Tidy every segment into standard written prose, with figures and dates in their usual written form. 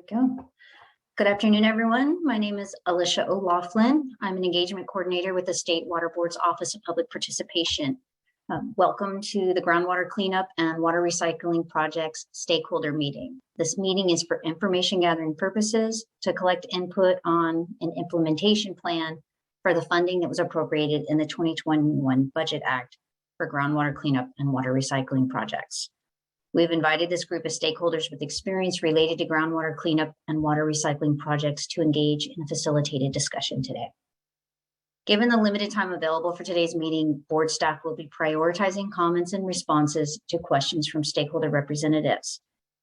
we go. Good afternoon, everyone. My name is Alicia O'Loughlin. I'm an engagement coordinator with the State Water Board's Office of Public Participation. Welcome to the Groundwater Cleanup and Water Recycling Project's Stakeholder Meeting. This meeting is for information gathering purposes to collect input on an implementation plan for the funding that was appropriated in the 2021 Budget Act for groundwater cleanup and water recycling projects. We've invited this group of stakeholders with experience related to groundwater cleanup and water recycling projects to engage in a facilitated discussion today. Given the limited time available for today's meeting, board staff will be prioritizing comments and responses to questions from stakeholder representatives.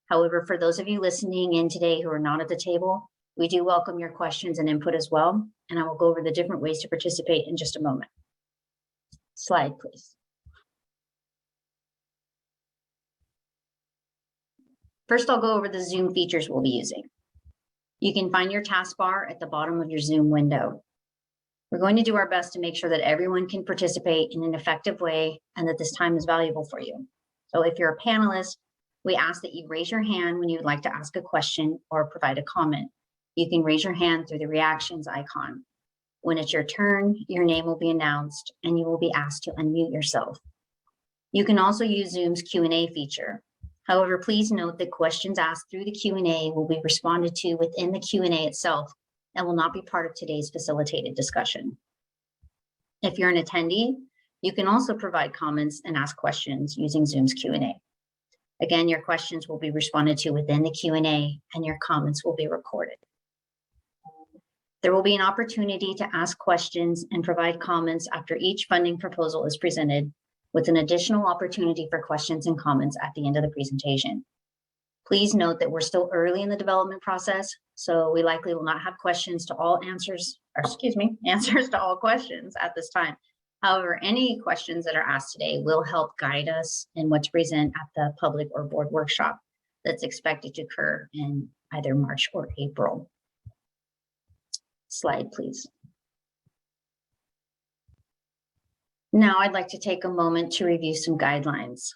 However, for those of you listening in today who are not at the table, we do welcome your questions and input as well, and I will go over the different ways to participate in just a moment. Slide, please. First, I'll go over the Zoom features we'll be using. You can find your taskbar at the bottom of your Zoom window. We're going to do our best to make sure that everyone can participate in an effective way and that this time is valuable for you. So if you're a panelist, we ask that you raise your hand when you would like to ask a question or provide a comment. You can raise your hand through the reactions icon. When it's your turn, your name will be announced and you will be asked to unmute yourself. You can also use Zoom's Q&A feature. However, please note that questions asked through the Q&A will be responded to within the Q&A itself and will not be part of today's facilitated discussion. If you're an attendee, you can also provide comments and ask questions using Zoom's Q&A. Again, your questions will be responded to within the Q&A and your comments will be recorded. There will be an opportunity to ask questions and provide comments after each funding proposal is presented, with an additional opportunity for questions and comments at the end of the presentation. Please note that we're still early in the development process, so we likely will not have answers to all questions at this time. However, any questions that are asked today will help guide us in what to present at the public or board workshop that's expected to occur in either March or April. Slide, please. Now I'd like to take a moment to review some guidelines.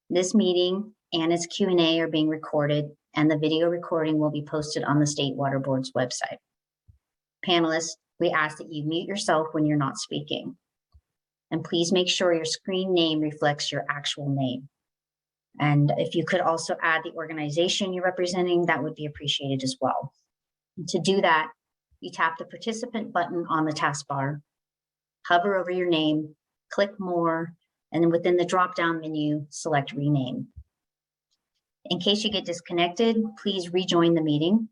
This meeting and its Q&A are being recorded, and the video recording will be posted on the State Water Board's website. Panelists, we ask that you mute yourself when you're not speaking. And please make sure your screen name reflects your actual name. And if you could also add the organization you're representing, that would be appreciated as well. And to do that, you tap the participant button on the taskbar, hover over your name, click more, and then within the drop-down menu, select rename. In case you get disconnected, please rejoin the meeting.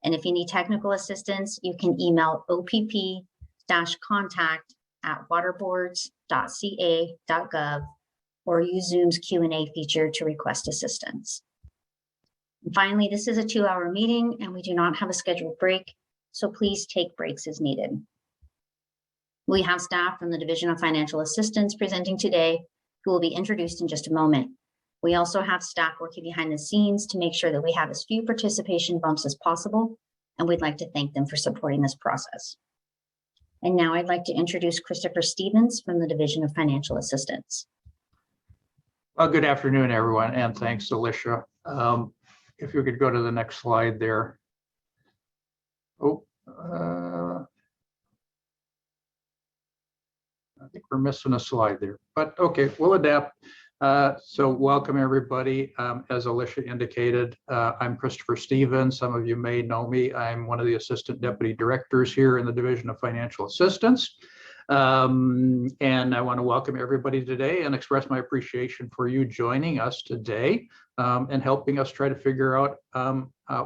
And if you need technical assistance, you can email opp-contact@waterboards.ca.gov or use Zoom's Q&A feature to request assistance. And finally, this is a 2-hour meeting and we do not have a scheduled break, so please take breaks as needed. We have staff from the Division of Financial Assistance presenting today who will be introduced in just a moment. We also have staff working behind the scenes to make sure that we have as few participation bumps as possible, and we'd like to thank them for supporting this process. And now I'd like to introduce Christopher Stevens from the Division of Financial Assistance. Well, good afternoon, everyone, and thanks, Alicia. If you could go to the next slide there. I think we're missing a slide there, but okay, we'll adapt. So welcome everybody. As Alicia indicated, I'm Christopher Stevens. Some of you may know me. I'm one of the assistant deputy directors here in the Division of Financial Assistance. And I want to welcome everybody today and express my appreciation for you joining us today and helping us try to figure out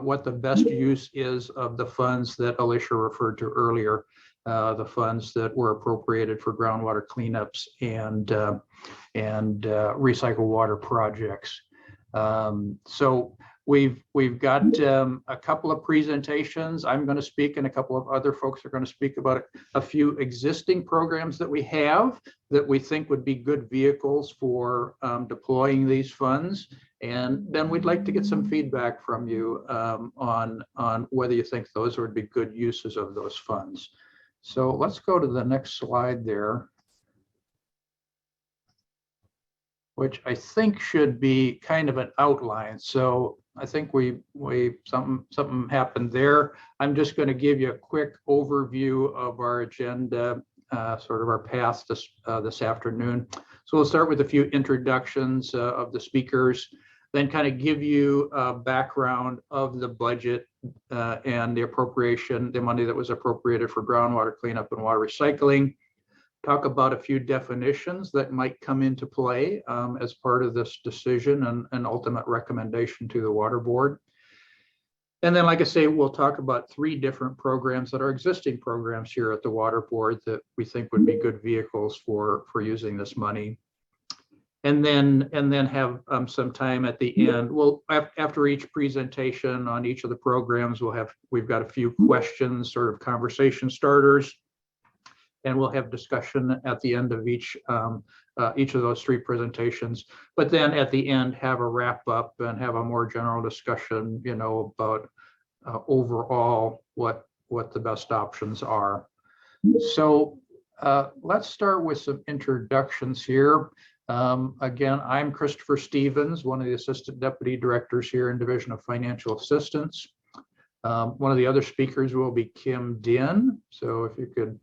what the best use is of the funds that Alicia referred to earlier. The funds that were appropriated for groundwater cleanups and recycle water projects. So we've got a couple of presentations. I'm going to speak, and a couple of other folks are going to speak about a few existing programs that we have that we think would be good vehicles for deploying these funds. And then we'd like to get some feedback from you on whether you think those would be good uses of those funds. So let's go to the next slide there. which I think should be kind of an outline. So I think something happened there. I'm just going to give you a quick overview of our agenda, sort of our path this afternoon. So we'll start with a few introductions of the speakers, then kind of give you a background of the budget and the appropriation, the money that was appropriated for groundwater cleanup and water recycling. Talk about a few definitions that might come into play as part of this decision and ultimate recommendation to the Water Board. And then, like I say, we'll talk about 3 different programs that are existing programs here at the Water Board that we think would be good vehicles for using this money. And then have some time at the end. Well, after each presentation on each of the programs, we've got a few questions, sort of conversation starters. And we'll have discussion at the end of each of those 3 presentations. But then at the end, have a wrap up and have a more general discussion, about overall what the best options are. So let's start with some introductions here. Again, I'm Christopher Stevens, one of the Assistant Deputy Directors here in Division of Financial Assistance. One of the other speakers will be Kim Din. So if you could.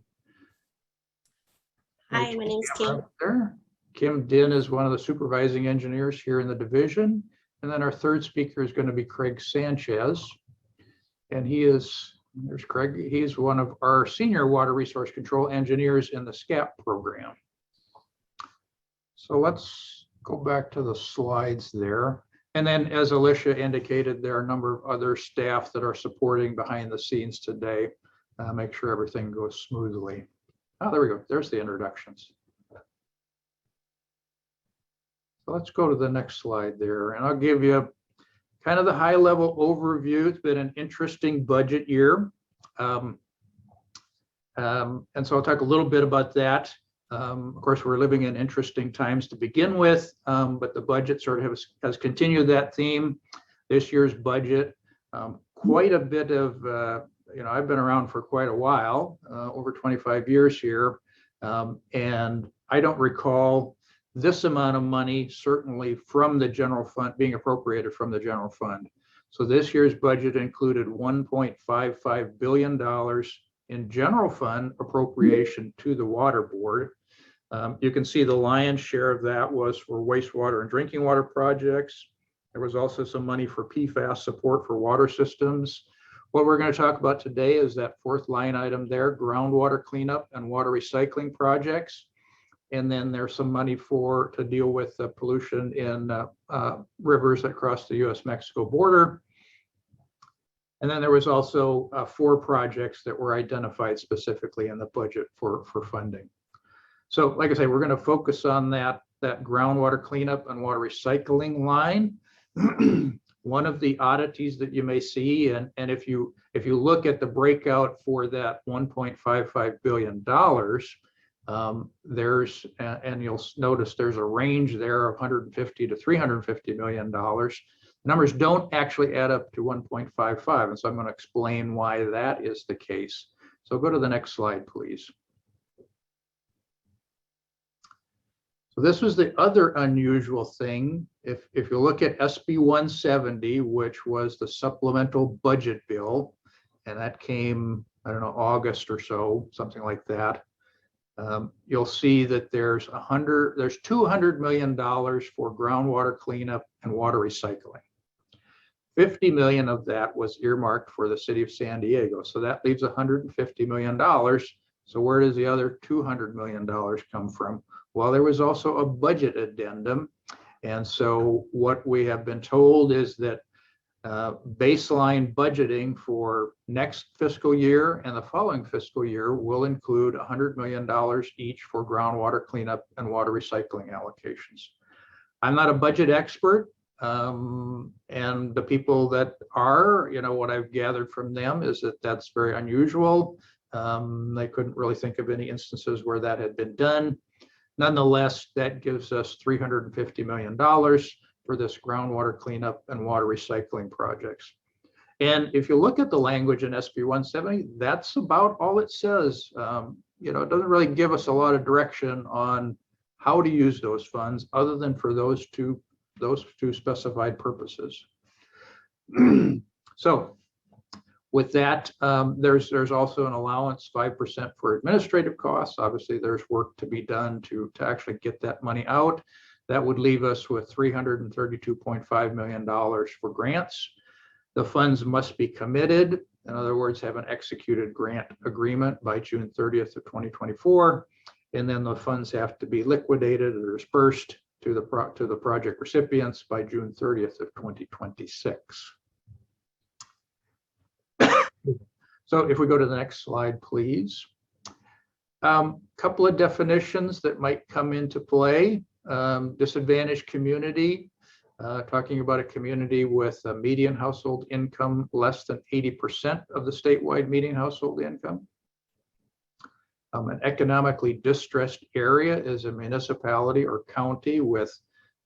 Hi, my name's Kim. Kim Din is one of the supervising engineers here in the division. And then our third speaker is going to be Craig Sanchez. And there's Craig, he's one of our senior water resource control engineers in the SCAP program. So let's go back to the slides there. And then as Alicia indicated, there are a number of other staff that are supporting behind the scenes today. Make sure everything goes smoothly. Oh, there we go. There's the introductions. So let's go to the next slide there. And I'll give you kind of the high level overview. It's been an interesting budget year. And so I'll talk a little bit about that. Of course, we're living in interesting times to begin with, but the budget sort of has continued that theme. This year's budget, quite a bit of I've been around for quite a while, over 25 years here, and I don't recall this amount of money, certainly from the general fund, being appropriated from the general fund. So this year's budget included $1.55 billion in general fund appropriation to the Water Board. You can see the lion's share of that was for wastewater and drinking water projects. There was also some money for PFAS support for water systems. What we're going to talk about today is that 4th line item there, groundwater cleanup and water recycling projects. And then there's some money to deal with the pollution in rivers that cross the US-Mexico border. And then there was also 4 projects that were identified specifically in the budget for funding. So like I say, we're going to focus on that groundwater cleanup and water recycling line. One of the oddities that you may see, and if you look at the breakout for that $1.55 billion, and you'll notice there's a range there of $150 to $350 million. The numbers don't actually add up to 1.55, and so I'm going to explain why that is the case. So go to the next slide, please. So this was the other unusual thing. If you look at SB170, which was the supplemental budget bill, and that came, I don't know, August or so, something like that, you'll see that there's $200 million for groundwater cleanup and water recycling. 50 million of that was earmarked for the city of San Diego. So that leaves $150 million. So where does the other $200 million come from? Well, there was also a budget addendum. And so what we have been told is that baseline budgeting for next fiscal year and the following fiscal year will include $100 million each for groundwater cleanup and water recycling allocations. I'm not a budget expert, and the people that are, what I've gathered from them is that that's very unusual. They couldn't really think of any instances where that had been done. Nonetheless, that gives us $350 million for this groundwater cleanup and water recycling projects. And if you look at the language in SB 170, that's about all it says. It doesn't really give us a lot of direction on how to use those funds other than for those two specified purposes. So with that, there's also an allowance 5% for administrative costs. Obviously, there's work to be done to actually get that money out. That would leave us with $332.5 million for grants. The funds must be committed. In other words, have an executed grant agreement by June 30th of 2024. And then the funds have to be liquidated or dispersed to the project recipients by June 30th of 2026. So if we go to the next slide, please. Couple of definitions that might come into play. Disadvantaged community, talking about a community with a median household income less than 80% of the statewide median household income. An economically distressed area is a municipality or county with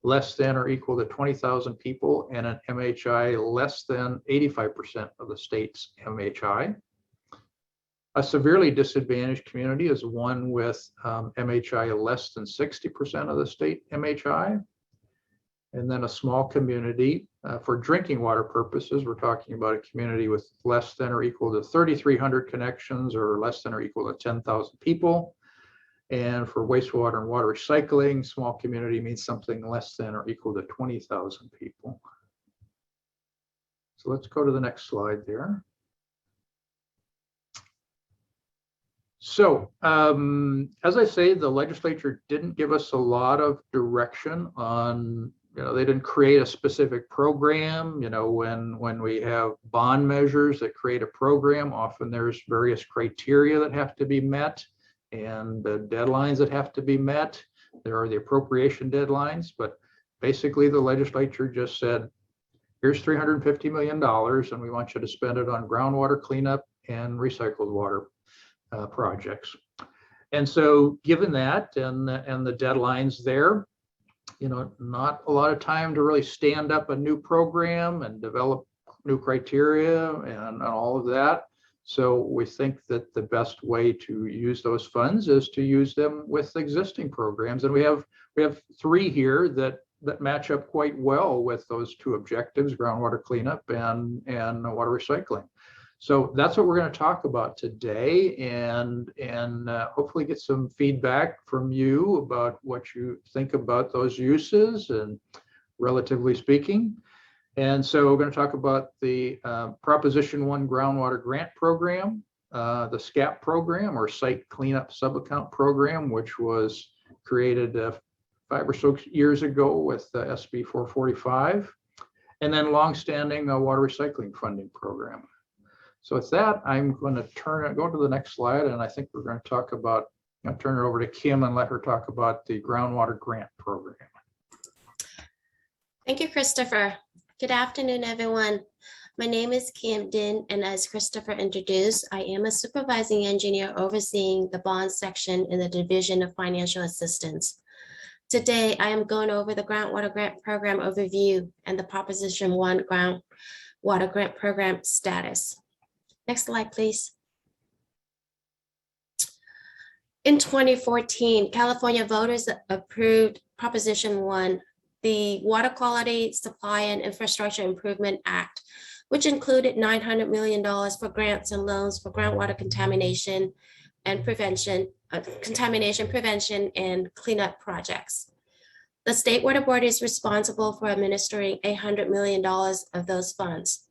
less than or equal to 20,000 people and an MHI less than 85% of the state's MHI. A severely disadvantaged community is one with MHI less than 60% of the state MHI. And then a small community, for drinking water purposes, we're talking about a community with less than or equal to 3,300 connections or less than or equal to 10,000 people. And for wastewater and water recycling, small community means something less than or equal to 20,000 people. So let's go to the next slide there. So as I say, the legislature didn't give us a lot of direction on, they didn't create a specific program. When we have bond measures that create a program, often there's various criteria that have to be met and the deadlines that have to be met. There are the appropriation deadlines, but basically the legislature just said, here's $350 million and we want you to spend it on groundwater cleanup and recycled water projects. And so given that and the deadlines there, not a lot of time to really stand up a new program and develop new criteria and all of that. So we think that the best way to use those funds is to use them with existing programs. And we have three here that match up quite well with those two objectives, groundwater cleanup and water recycling. So that's what we're going to talk about today, and hopefully get some feedback from you about what you think about those uses, and relatively speaking. And so we're going to talk about the Proposition 1 Groundwater Grant Program, the SCAP program, or Site Cleanup Subaccount Program, which was created 5 or so years ago with the SB 445, and then longstanding water recycling funding program. So with that, I'm going to go to the next slide, and I think we're going to talk about, turn it over to Kim and let her talk about the groundwater grant program. Thank you, Christopher. Good afternoon, everyone. My name is Kim Din, and as Christopher introduced, I am a supervising engineer overseeing the bond section in the Division of Financial Assistance. Today, I am going over the groundwater grant program overview and the Proposition 1 groundwater grant program status. Next slide, please. In 2014, California voters approved Proposition 1, the Water Quality, Supply, and Infrastructure Improvement Act, which included $900 million for grants and loans for groundwater contamination and prevention, and cleanup projects. The State Water Board is responsible for administering $800 million of those funds.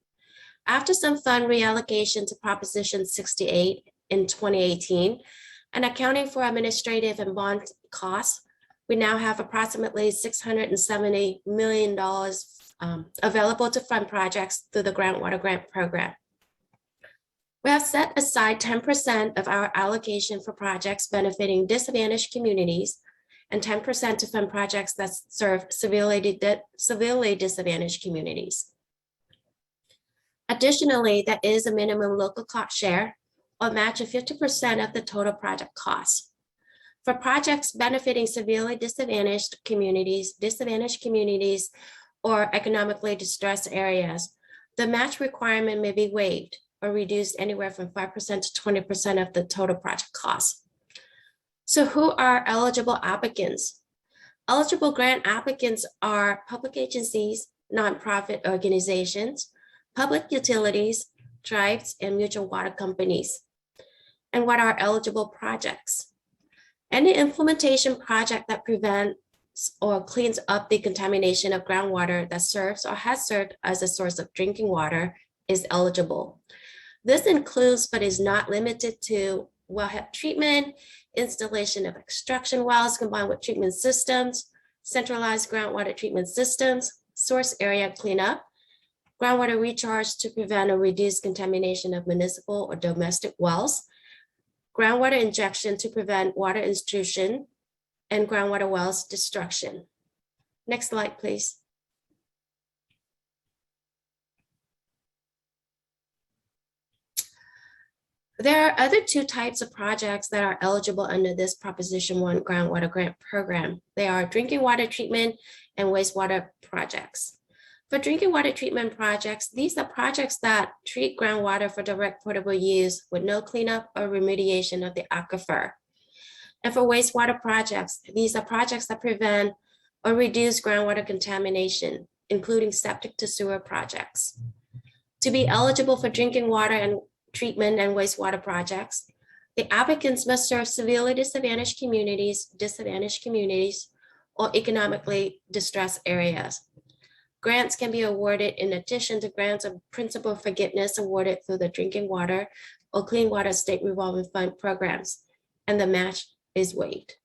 After some fund reallocation to Proposition 68 in 2018, and accounting for administrative and bond costs, we now have approximately $670 million available to fund projects through the groundwater grant program. We have set aside 10% of our allocation for projects benefiting disadvantaged communities and 10% to fund projects that serve severely disadvantaged communities. Additionally, there is a minimum local cost share or match of 50% of the total project cost. For projects benefiting severely disadvantaged communities, or economically distressed areas, the match requirement may be waived or reduced anywhere from 5% to 20% of the total project cost. So who are eligible applicants? Eligible grant applicants are public agencies, nonprofit organizations, public utilities, tribes, and mutual water companies. And what are eligible projects? Any implementation project that prevents or cleans up the contamination of groundwater that serves or has served as a source of drinking water is eligible. This includes, but is not limited to, wellhead treatment, installation of extraction wells combined with treatment systems, centralized groundwater treatment systems, source area cleanup, groundwater recharge to prevent or reduce contamination of municipal or domestic wells, groundwater injection to prevent water intrusion, and groundwater wells destruction. Next slide, please. There are other two types of projects that are eligible under this Proposition 1 groundwater grant program. They are drinking water treatment and wastewater projects. For drinking water treatment projects, these are projects that treat groundwater for direct potable use with no cleanup or remediation of the aquifer. And for wastewater projects, these are projects that prevent or reduce groundwater contamination, including septic to sewer projects. To be eligible for drinking water and treatment and wastewater projects, the applicants must serve severely disadvantaged communities, or economically distressed areas. Grants can be awarded in addition to grants of principal forgiveness awarded through the Drinking Water or Clean Water State Revolving Fund programs, and the match is waived.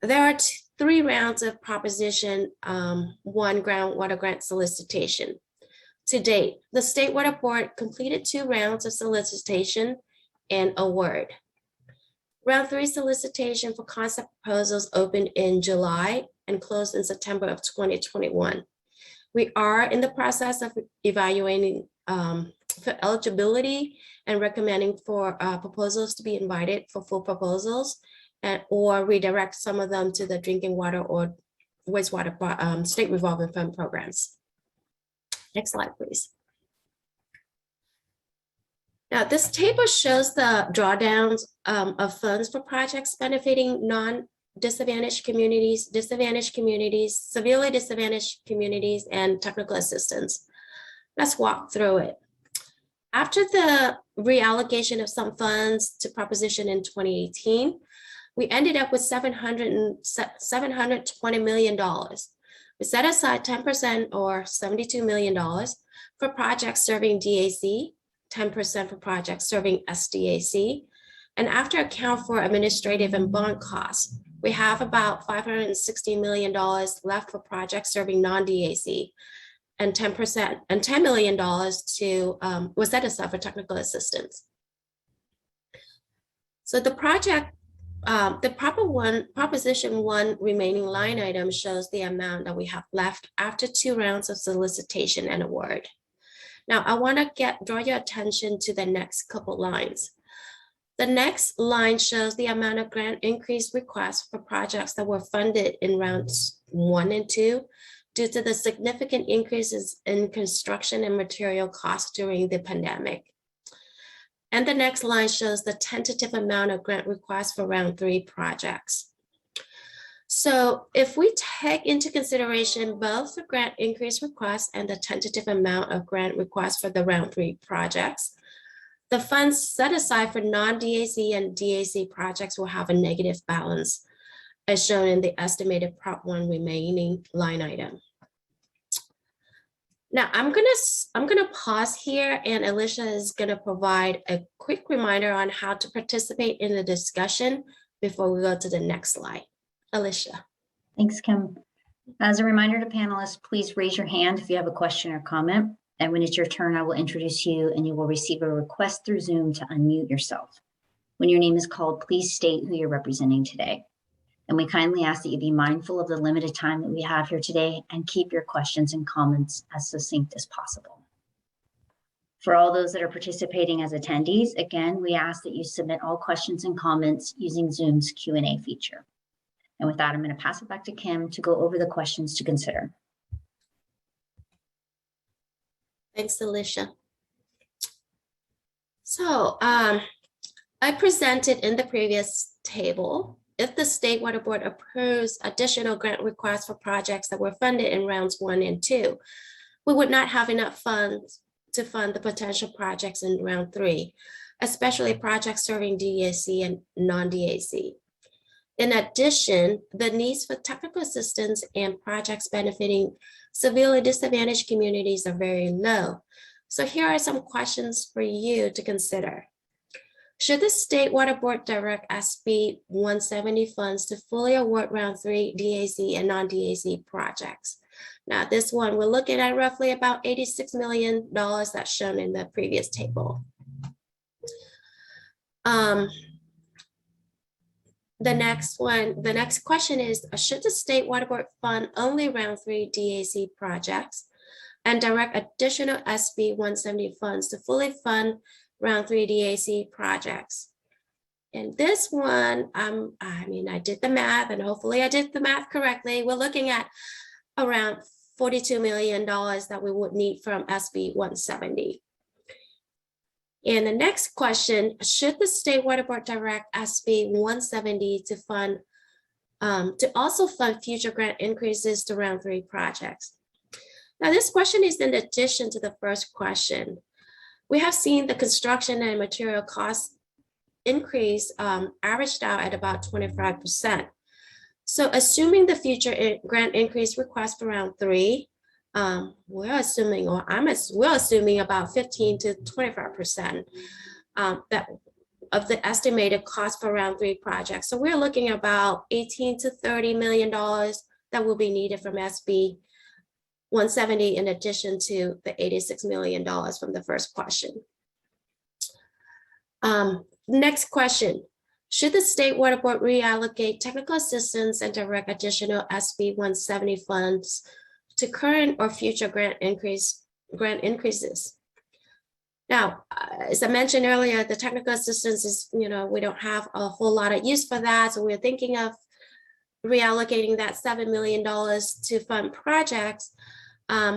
There are three rounds of Proposition 1 groundwater grant solicitation. To date, the State Water Board completed 2 rounds of solicitation and award. Round 3 solicitation for concept proposals opened in July and closed in September of 2021. We are in the process of evaluating for eligibility and recommending for proposals to be invited for full proposals or redirect some of them to the drinking water or wastewater state revolving fund programs. Next slide, please. Now, this table shows the drawdowns of funds for projects benefiting non-disadvantaged communities, severely disadvantaged communities, and technical assistance. Let's walk through it. After the reallocation of some funds to Proposition in 2018, we ended up with $720 million. We set aside 10% or $72 million for projects serving DAC, 10% for projects serving SDAC. And after account for administrative and bond costs, we have about $560 million left for projects serving non-DAC, and 10% and $10 million was set aside for technical assistance. So the project, the Proposition 1 remaining line item shows the amount that we have left after 2 rounds of solicitation and award. Now, I want to draw your attention to the next couple lines. The next line shows the amount of grant increase requests for projects that were funded in rounds 1 and 2 due to the significant increases in construction and material costs during the pandemic. And the next line shows the tentative amount of grant requests for round 3 projects. So if we take into consideration both the grant increase requests and the tentative amount of grant requests for the round 3 projects, the funds set aside for non-DAC and DAC projects will have a negative balance, as shown in the estimated Prop 1 remaining line item. Now, I'm gonna pause here, and Alicia is gonna provide a quick reminder on how to participate in the discussion before we go to the next slide. Alicia. Thanks, Kim. As a reminder to panelists, please raise your hand if you have a question or comment. And when it's your turn, I will introduce you and you will receive a request through Zoom to unmute yourself. When your name is called, please state who you're representing today. And we kindly ask that you be mindful of the limited time that we have here today and keep your questions and comments as succinct as possible. For all those that are participating as attendees, again, we ask that you submit all questions and comments using Zoom's Q&A feature. And with that, I'm going to pass it back to Kim to go over the questions to consider. Thanks, Alicia. So I presented in the previous table if the State Water Board approves additional grant requests for projects that were funded in rounds 1 and 2, we would not have enough funds to fund the potential projects in round 3, especially projects serving DAC and non-DAC. In addition, the needs for technical assistance and projects benefiting severely disadvantaged communities are very low. So here are some questions for you to consider. Should the State Water Board direct SB170 funds to fully award round 3 DAC and non-DAC projects? Now, this one, we're looking at roughly about $86 million that's shown in the previous table. The next question is, should the State Water Board fund only round 3 DAC projects and direct additional SB170 funds to fully fund round 3 DAC projects? And this one, I did the math, and hopefully I did the math correctly. We're looking at around $42 million that we would need from SB170. And the next question, should the State Water Board direct SB170 to fund, to also fund future grant increases to round 3 projects? Now, this question is in addition to the first question. We have seen the construction and material costs increase averaged out at about 25%. So assuming the future grant increase request for round 3, we're assuming about 15 to 25% that of the estimated cost for round 3 projects. So we're looking at about $18 to $30 million that will be needed from SB 170 in addition to the $86 million from the first question. Next question, should the State Water Board reallocate technical assistance and direct additional SB 170 funds to current or future grant increases? Now, as I mentioned earlier, the technical assistance is, we don't have a whole lot of use for that. So we're thinking of reallocating that $7 million to fund projects.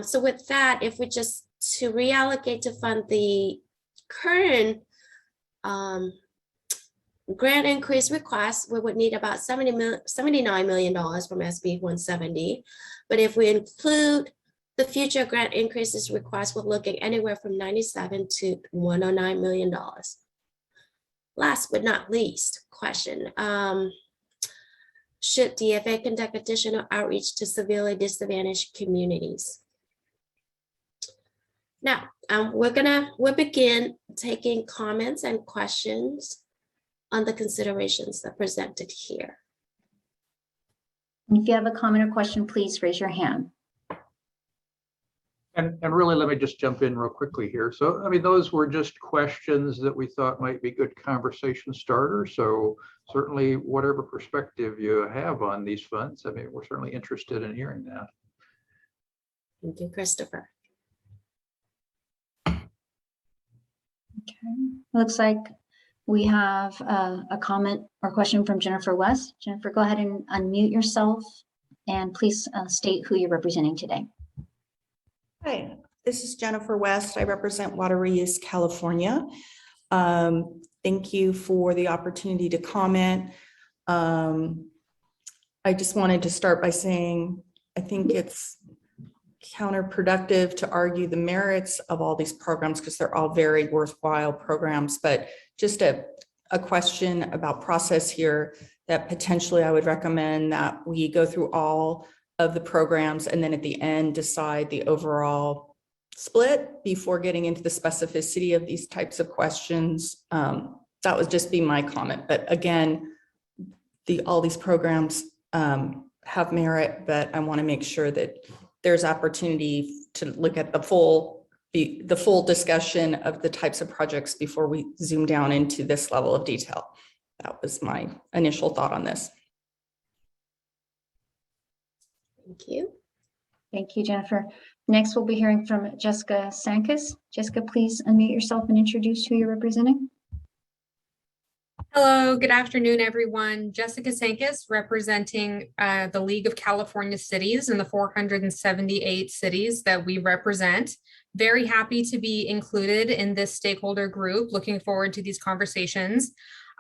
So with that, if we just to reallocate to fund the current grant increase request, we would need about $79 million from SB 170. But if we include the future grant increases request, we're looking anywhere from $97 to $109 million. Last but not least, question. Should DFA conduct additional outreach to severely disadvantaged communities? Now, we'll begin taking comments and questions on the considerations that are presented here. If you have a comment or question, please raise your hand. And really, let me just jump in real quickly here. So, those were just questions that we thought might be good conversation starters. So certainly whatever perspective you have on these funds, we're certainly interested in hearing that. Thank you, Christopher. Okay, looks like we have a comment or question from Jennifer West. Jennifer, go ahead and unmute yourself and please state who you're representing today. Hi, this is Jennifer West. I represent Water Reuse California. Thank you for the opportunity to comment. I just wanted to start by saying I think it's counterproductive to argue the merits of all these programs because they're all very worthwhile programs, but just a question about process here that potentially I would recommend that we go through all of the programs and then at the end decide the overall split before getting into the specificity of these types of questions. That would just be my comment. But again, all these programs have merit, but I want to make sure that there's opportunity to look at the full discussion of the types of projects before we zoom down into this level of detail. That was my initial thought on this. Thank you. Thank you, Jennifer. Next, we'll be hearing from Jessica Sanchez. Jessica, please unmute yourself and introduce who you're representing. Hello, good afternoon, everyone. Jessica Sanchez, representing the League of California Cities and the 478 cities that we represent. Very happy to be included in this stakeholder group. Looking forward to these conversations.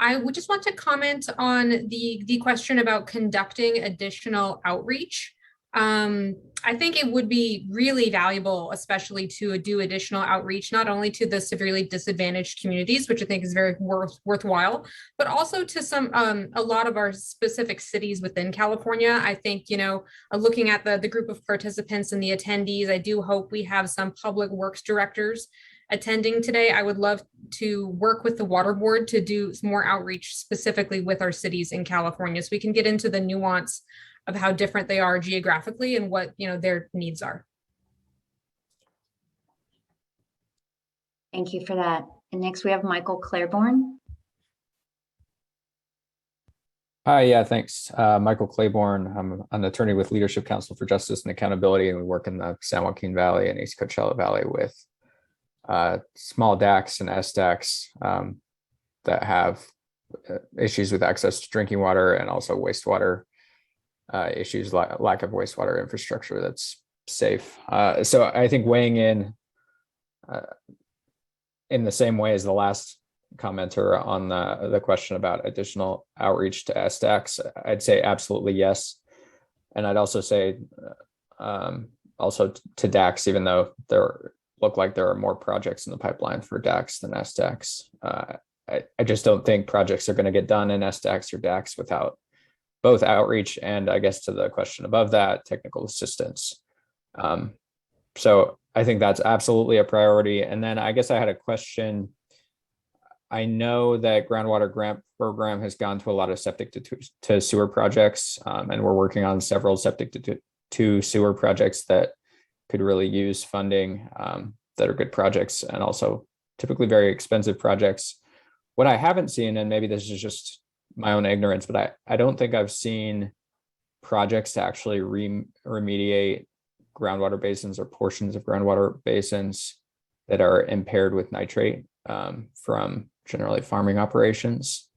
I would just want to comment on the question about conducting additional outreach. I think it would be really valuable, especially to do additional outreach, not only to the severely disadvantaged communities, which I think is very worthwhile, but also to a lot of our specific cities within California. I think, looking at the group of participants and the attendees, I do hope we have some public works directors attending today. I would love to work with the water board to do some more outreach specifically with our cities in California, so we can get into the nuance of how different they are geographically and what their needs are. Thank you for that. And next we have Michael Claiborne. Hi, yeah, thanks. Michael Claiborne. I'm an attorney with Leadership Council for Justice and Accountability, and we work in the San Joaquin Valley and East Coachella Valley with small DACs and SDACs that have issues with access to drinking water and also wastewater issues, lack of wastewater infrastructure that's safe. So I think weighing in the same way as the last commenter on the question about additional outreach to SDACs, I'd say absolutely yes. And I'd also say also to DACs, even though there look like there are more projects in the pipeline for DACs than SDACs. I just don't think projects are going to get done in SDACs or DACs without both outreach and, I guess, to the question above that, technical assistance. So I think that's absolutely a priority. And then I guess I had a question. I know that Groundwater Grant Program has gone to a lot of septic to sewer projects, and we're working on several septic to sewer projects that could really use funding, that are good projects and also typically very expensive projects. What I haven't seen, and maybe this is just my own ignorance, but I don't think I've seen projects to actually remediate groundwater basins or portions of groundwater basins that are impaired with nitrate from generally farming operations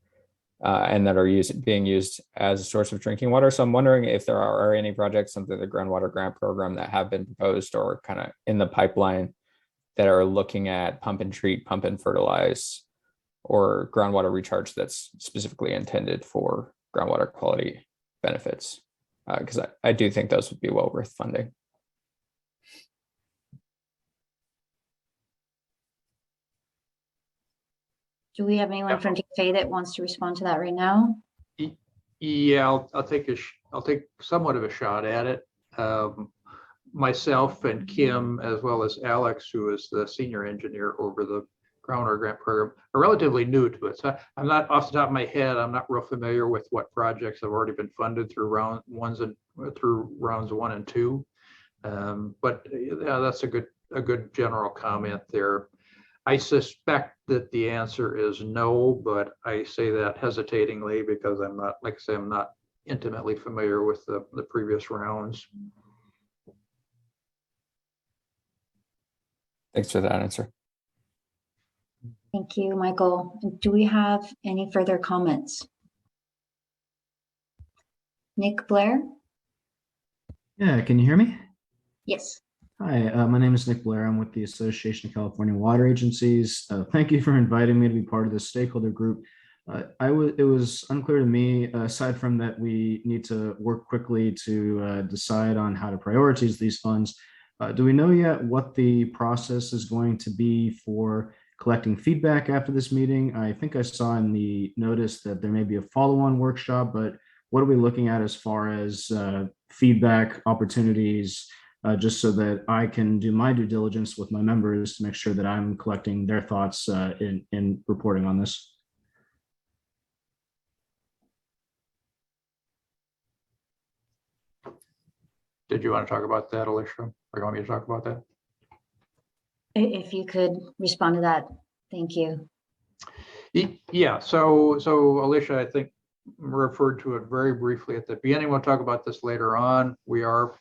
and that are being used as a source of drinking water. So I'm wondering if there are any projects under the Groundwater Grant Program that have been proposed or kind of in the pipeline that are looking at pump and treat, pump and fertilize, or groundwater recharge that's specifically intended for groundwater quality benefits, because I do think those would be well worth funding. Do we have anyone from DFA that wants to respond to that right now? Yeah, I'll take somewhat of a shot at it. Myself and Kim, as well as Alex, who is the senior engineer over the Groundwater Grant Program, are relatively new to it. So I'm not, off the top of my head, I'm not real familiar with what projects have already been funded through rounds 1 and 2. But yeah, that's a good general comment there. I suspect that the answer is no, but I say that hesitatingly because I'm not, like I say, I'm not intimately familiar with the previous rounds. Thanks for that answer. Thank you, Michael. Do we have any further comments? Nick Blair? Yeah, can you hear me? Yes. Hi, my name is Nick Blair. I'm with the Association of California Water Agencies. Thank you for inviting me to be part of this stakeholder group. It was unclear to me, aside from that we need to work quickly to decide on how to prioritize these funds. Do we know yet what the process is going to be for collecting feedback after this meeting? I think I saw in the notice that there may be a follow-on workshop, but what are we looking at as far as feedback opportunities, just so that I can do my due diligence with my members to make sure that I'm collecting their thoughts in reporting on this? Did you want to talk about that, Alicia? Or you want me to talk about that? If you could respond to that, thank you. Yeah, so Alicia, I think, referred to it very briefly at the beginning. We'll talk about this later on. We are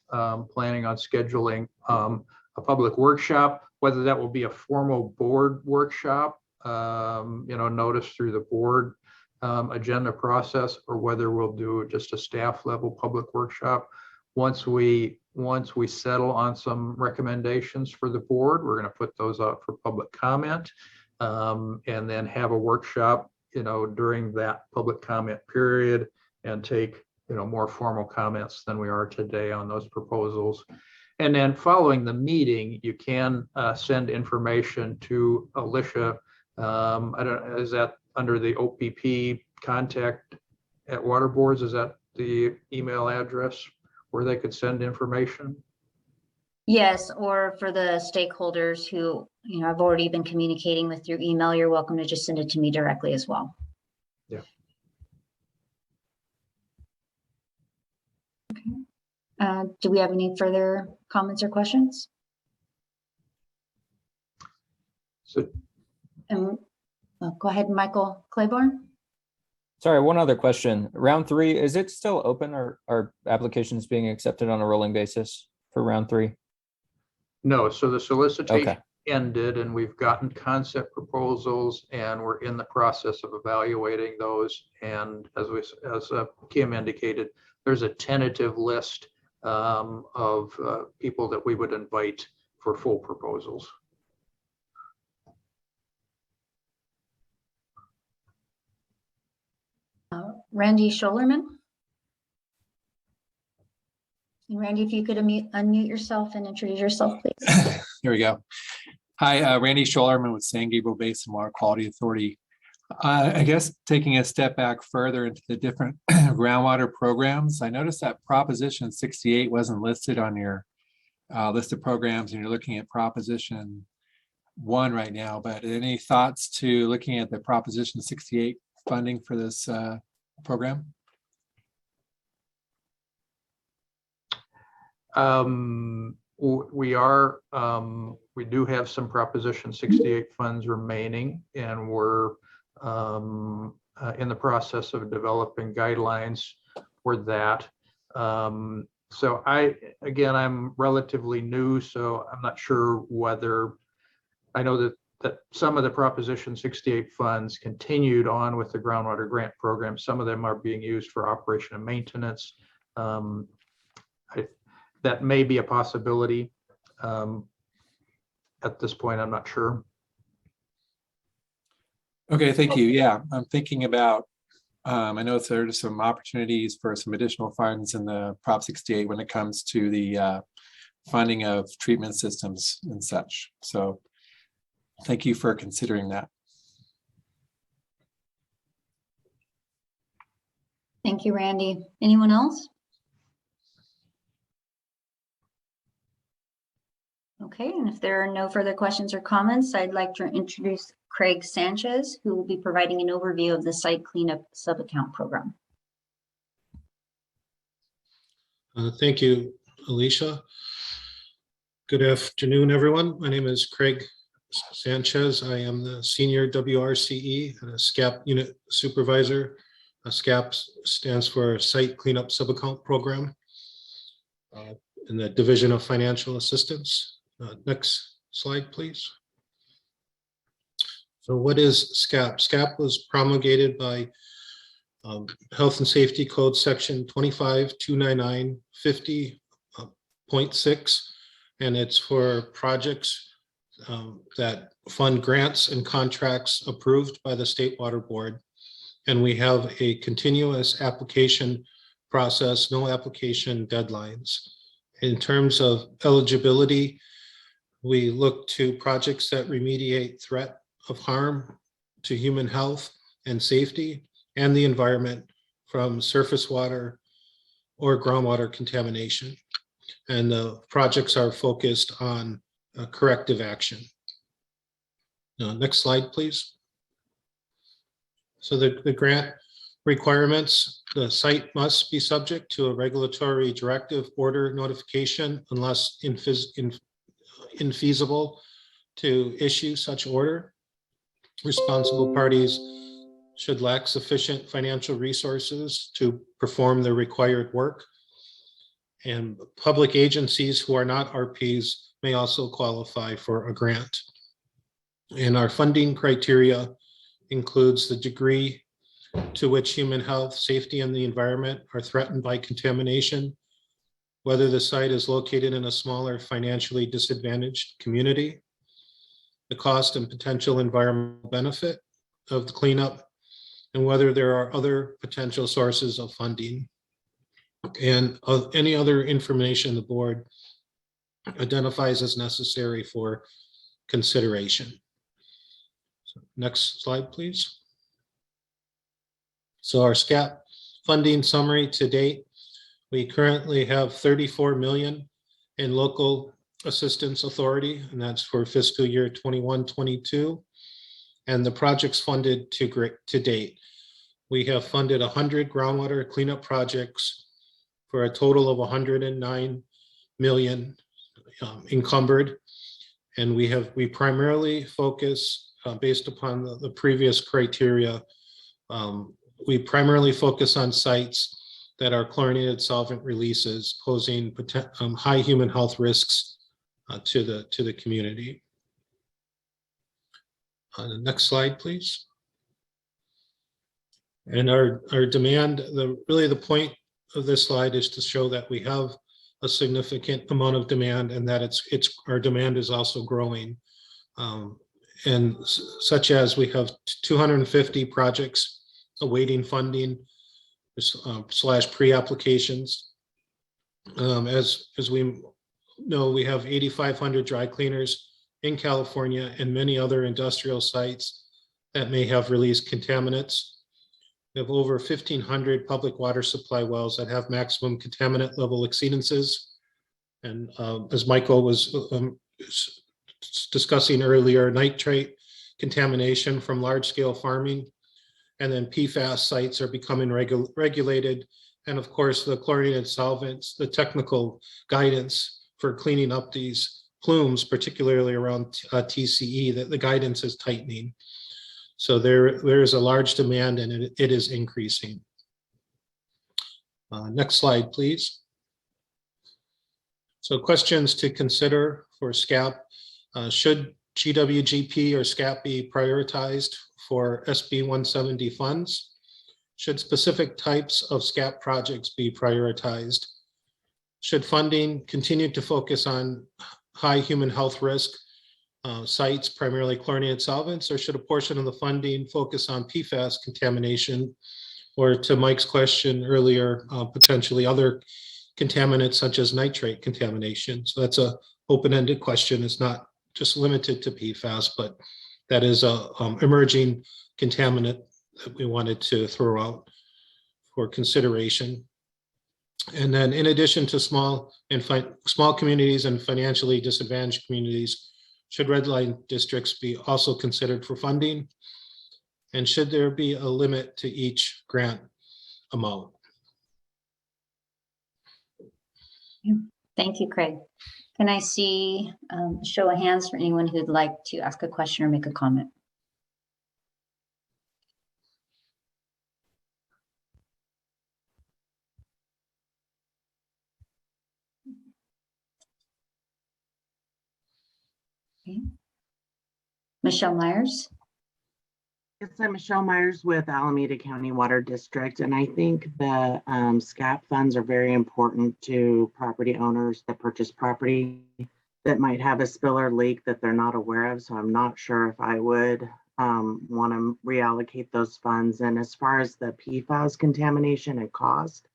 planning on scheduling a public workshop, whether that will be a formal board workshop, notice through the board agenda process, or whether we'll do just a staff level public workshop. Once we settle on some recommendations for the board, we're going to put those out for public comment, and then have a workshop during that public comment period and take, more formal comments than we are today on those proposals. And then following the meeting, you can send information to Alicia. I don't, is that under the OPP contact at water boards? Is that the email address where they could send information? Yes, or for the stakeholders who, I've already been communicating with through email, you're welcome to just send it to me directly as well. Yeah. Okay. Do we have any further comments or questions? So, go ahead, Michael Claiborne. Sorry, one other question. Round 3, is it still open, or are applications being accepted on a rolling basis for round 3? no, so the solicitation Okay. ended and we've gotten concept proposals and we're in the process of evaluating those. And as Kim indicated, there's a tentative list of people that we would invite for full proposals. Randy Scholerman. And Randy, if you could unmute yourself and introduce yourself, please. Here we go. Hi, Randy Scholerman with San Gabriel Basin Water Quality Authority. I guess taking a step back further into the different groundwater programs, I noticed that Proposition 68 wasn't listed on your list of programs, and you're looking at Proposition 1 right now. But any thoughts to looking at the Proposition 68 funding for this program? We do have some Proposition 68 funds remaining, and we're in the process of developing guidelines for that. So I'm relatively new, so I'm not sure whether, I know that some of the Proposition 68 funds continued on with the groundwater grant program. Some of them are being used for operation and maintenance. That may be a possibility. At this point, I'm not sure. Okay, thank you. Yeah, I'm thinking about, I know there's some opportunities for some additional funds in the Prop 68 when it comes to the funding of treatment systems and such. So thank you for considering that. Thank you, Randy. Anyone else? Okay, and if there are no further questions or comments, I'd like to introduce Craig Sanchez, who will be providing an overview of the site cleanup sub-account program. Thank you, Alicia. Good afternoon, everyone. My name is Craig Sanchez. I am the Senior WRCE and a SCAP Unit Supervisor. SCAP stands for Site Cleanup Sub-Account Program in the Division of Financial Assistance. Next slide, please. So what is SCAP? SCAP was promulgated by Health and Safety Code Section 25-299-50.6, and it's for projects that fund grants and contracts approved by the State Water Board. And we have a continuous application process, no application deadlines. In terms of eligibility, we look to projects that remediate threat of harm to human health and safety and the environment from surface water or groundwater contamination. And the projects are focused on corrective action. Next slide, please. So the grant requirements, the site must be subject to a regulatory directive order notification unless infeasible to issue such order. Responsible parties should lack sufficient financial resources to perform the required work. And public agencies who are not RPs may also qualify for a grant. And our funding criteria includes the degree to which human health, safety, and the environment are threatened by contamination, whether the site is located in a smaller financially disadvantaged community, the cost and potential environmental benefit of the cleanup, and whether there are other potential sources of funding, and any other information the board identifies as necessary for consideration. So next slide, please. So our SCAP funding summary to date, we currently have 34 million in local assistance authority, and that's for fiscal year 21-22. And the projects funded to date, we have funded 100 groundwater cleanup projects for a total of 109 million encumbered. And we primarily focus, based upon the previous criteria, we primarily focus on sites that are chlorinated solvent releases posing high human health risks to the community. The next slide, please. And our demand, really the point of this slide is to show that we have a significant amount of demand, and that our demand is also growing. And such as we have 250 projects awaiting funding / pre-applications. As we know, we have 8,500 dry cleaners in California and many other industrial sites that may have released contaminants. We have over 1,500 public water supply wells that have maximum contaminant level exceedances. And as Michael was discussing earlier, nitrate contamination from large scale farming, and then PFAS sites are becoming regulated. And of course, the chlorinated solvents, the technical guidance for cleaning up these plumes, particularly around TCE, that the guidance is tightening. So there is a large demand, and it is increasing. Next slide, please. So questions to consider for SCAP. Should GWGP or SCAP be prioritized for SB170 funds? Should specific types of SCAP projects be prioritized? Should funding continue to focus on high human health risk sites, primarily chlorinated solvents, or should a portion of the funding focus on PFAS contamination, or to Mike's question earlier, potentially other contaminants such as nitrate contamination? So that's a open-ended question. It's not just limited to PFAS, but that is a emerging contaminant that we wanted to throw out for consideration. And then in addition to small communities and financially disadvantaged communities, should red line districts be also considered for funding? And should there be a limit to each grant amount? Thank you, Craig. Can I see a show of hands for anyone who'd like to ask a question or make a comment? Okay. Michelle Myers. Yes, I'm Michelle Myers with Alameda County Water District, and I think the SCAP funds are very important to property owners that purchase property that might have a spill or leak that they're not aware of. So I'm not sure if I would want to reallocate those funds. And as far as the PFAS contamination and cost,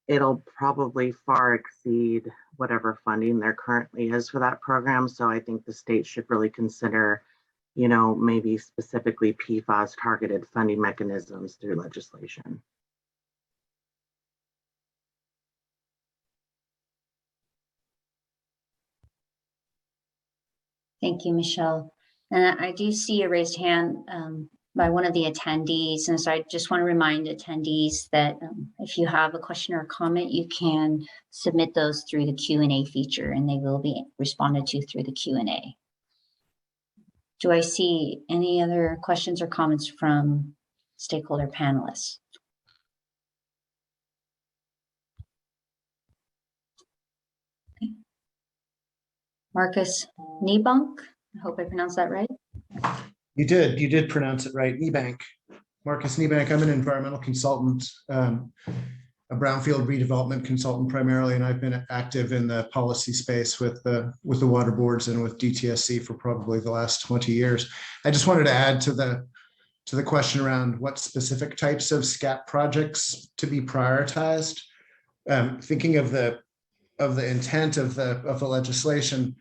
it'll probably far exceed whatever funding there currently is for that program. So I think the state should really consider, you know, maybe specifically PFAS targeted funding mechanisms through legislation. Thank you, Michelle. And I do see a raised hand by one of the attendees. And so I just want to remind attendees that if you have a question or a comment, you can submit those through the Q&A feature, and they will be responded to through the Q&A. Do I see any other questions or comments from stakeholder panelists? Okay. Marcus Niebunk, I hope I pronounced that right. You did pronounce it right. Kneebank. Marcus Kneebank. I'm an environmental consultant, a brownfield redevelopment consultant primarily, and I've been active in the policy space with the water boards and with DTSC for probably the last 20 years. I just wanted to add to to the question around what specific types of SCAP projects to be prioritized, thinking of the intent of the legislation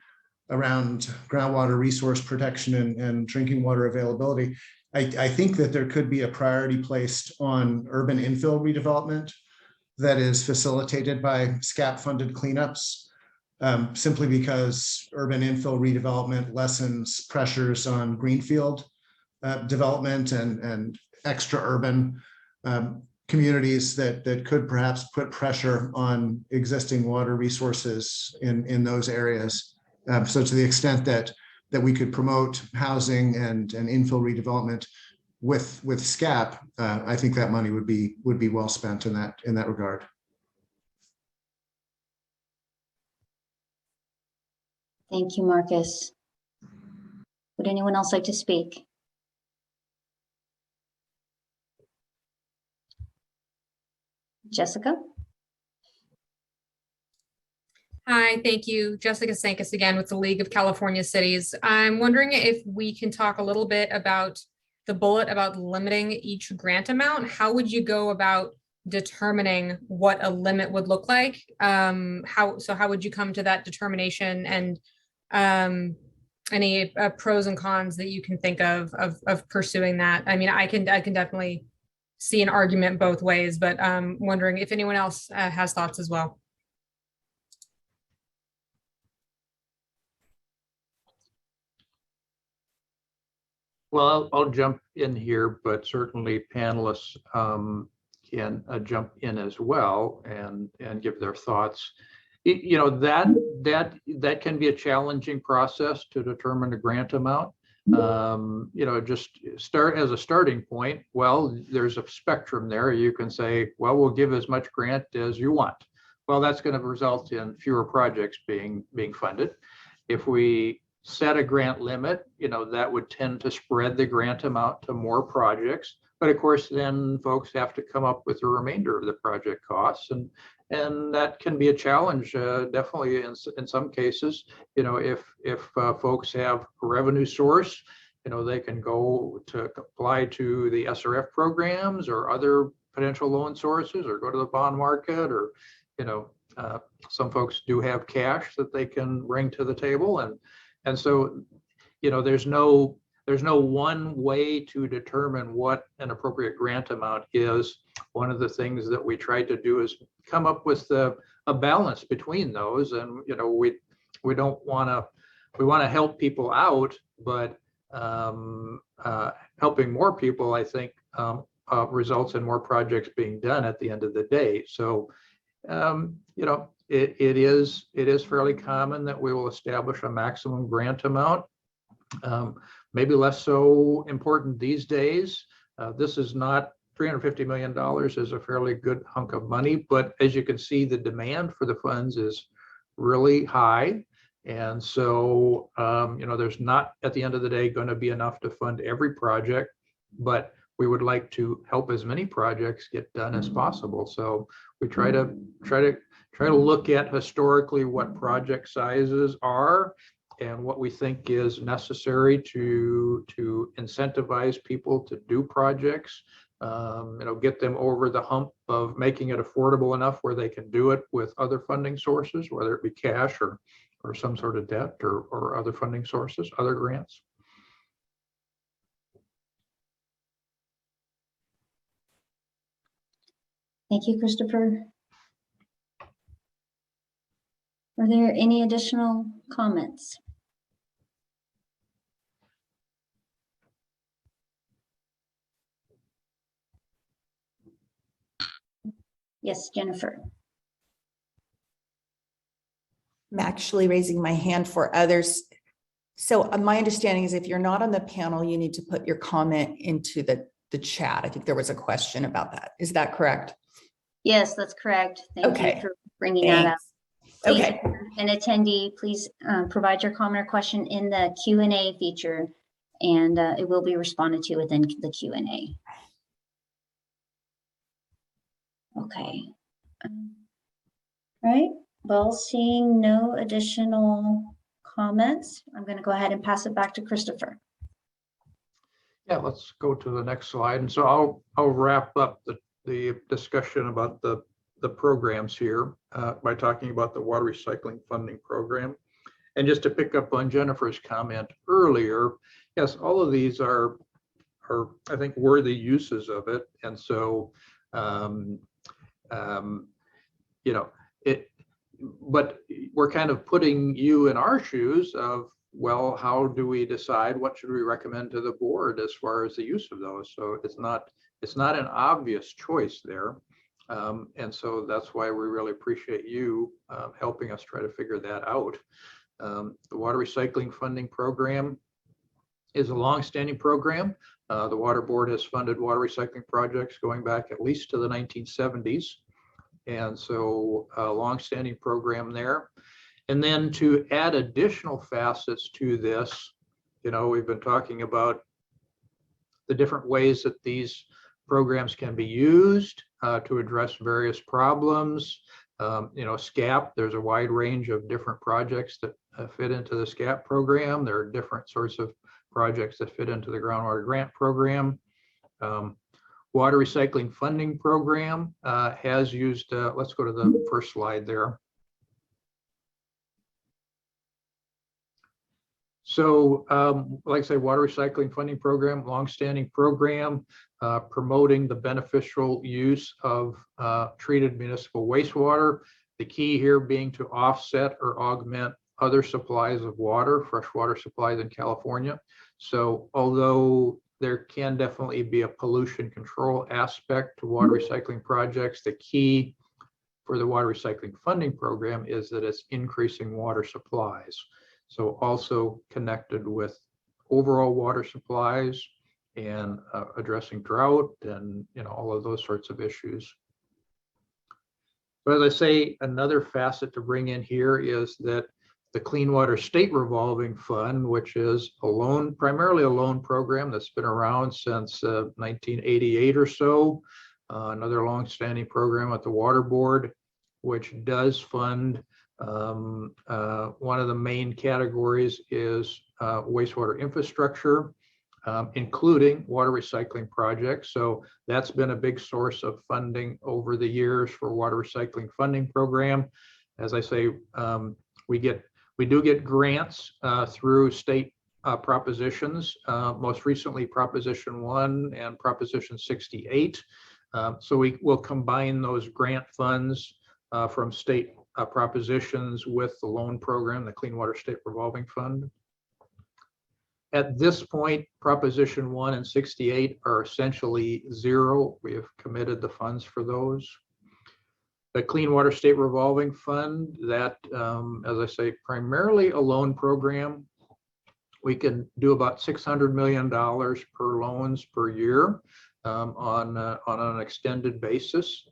around groundwater resource protection and drinking water availability, I think that there could be a priority placed on urban infill redevelopment that is facilitated by SCAP funded cleanups, simply because urban infill redevelopment lessens pressures on greenfield development and extra urban communities that could perhaps put pressure on existing water resources in those areas. So to the extent that we could promote housing and infill redevelopment with SCAP, I think that money would be well spent in that regard. Thank you, Marcus. Would anyone else like to speak? Jessica? Hi, thank you. Jessica Sanchez again with the League of California Cities. I'm wondering if we can talk a little bit about the bullet about limiting each grant amount. How would you go about determining what a limit would look like? How would you come to that determination, and any pros and cons that you can think of pursuing that? I mean, I can definitely see an argument both ways, but I'm wondering if anyone else has thoughts as well. Well, I'll jump in here, but certainly panelists can jump in as well and give their thoughts. You know, that can be a challenging process to determine the grant amount. You know, just start as a starting point. Well, there's a spectrum there. You can say, well, we'll give as much grant as you want. Well, that's going to result in fewer projects being funded. If we set a grant limit, you know, that would tend to spread the grant amount to more projects. But of course, then folks have to come up with the remainder of the project costs, and that can be a challenge, definitely in some cases. You know, if folks have a revenue source, you know, they can go to apply to the SRF programs or other potential loan sources, or go to the bond market, or, you know, some folks do have cash that they can bring to the table, and so, you know, there's no one way to determine what an appropriate grant amount is. One of the things that we try to do is come up with a balance between those. And, you know, we want to help people out, but helping more people, I think, results in more projects being done at the end of the day. So, you know, it is fairly common that we will establish a maximum grant amount. Maybe less so important these days. This is not $350 million is a fairly good hunk of money, but as you can see, the demand for the funds is really high. And so, you know, there's not, at the end of the day, going to be enough to fund every project, but we would like to help as many projects get done as possible. So we try to look at historically what project sizes are and what we think is necessary to incentivize people to do projects, you know, get them over the hump of making it affordable enough where they can do it with other funding sources, whether it be cash or some sort of debt or other funding sources, other grants. Thank you, Christopher. Are there any additional comments? Yes, Jennifer. I'm actually raising my hand for others. So my understanding is if you're not on the panel, you need to put your comment into the chat. I think there was a question about that. Is that correct? Yes, that's correct. Thank you for bringing that up. Please, Okay. if you're an attendee, please provide your comment or question in the Q&A feature, and it will be responded to within the Q&A. Okay. Right. Well, seeing no additional comments, I'm going to go ahead and pass it back to Christopher. Yeah, let's go to the next slide. And so I'll wrap up the discussion about the programs here by talking about the water recycling funding program. And just to pick up on Jennifer's comment earlier, yes, all of these are I think worthy uses of it. And so you know, but we're kind of putting you in our shoes of, well, how do we decide what should we recommend to the board as far as the use of those? So it's not an obvious choice there. And so that's why we really appreciate you helping us try to figure that out. The water recycling funding program is a long-standing program. The Water Board has funded water recycling projects going back at least to the 1970s. And so a long-standing program there. And then to add additional facets to this, you know, we've been talking about the different ways that these programs can be used to address various problems. You know, SCAP, there's a wide range of different projects that fit into the SCAP program. There are different sorts of projects that fit into the groundwater grant program. Water recycling funding program has used, let's go to the first slide there. So like I say, water recycling funding program, longstanding program, promoting the beneficial use of treated municipal wastewater. The key here being to offset or augment other supplies of water, freshwater supplies in California. So although there can definitely be a pollution control aspect to water recycling projects, the key for the water recycling funding program is that it's increasing water supplies. So also connected with overall water supplies and addressing drought and, you know, all of those sorts of issues. But as I say, another facet to bring in here is that the Clean Water State Revolving Fund, which is primarily a loan program that's been around since 1988 or so, another longstanding program at the Water Board, which does fund one of the main categories is wastewater infrastructure, including water recycling projects. So that's been a big source of funding over the years for water recycling funding program. As I say, we do get grants through state propositions, most recently Proposition 1 and Proposition 68. So we will combine those grant funds from state propositions with the loan program, the Clean Water State Revolving Fund. At this point, Proposition 1 and 68 are essentially zero. We have committed the funds for those. The Clean Water State Revolving Fund, that, as I say, primarily a loan program. We can do about $600 million per loans per year on an extended basis.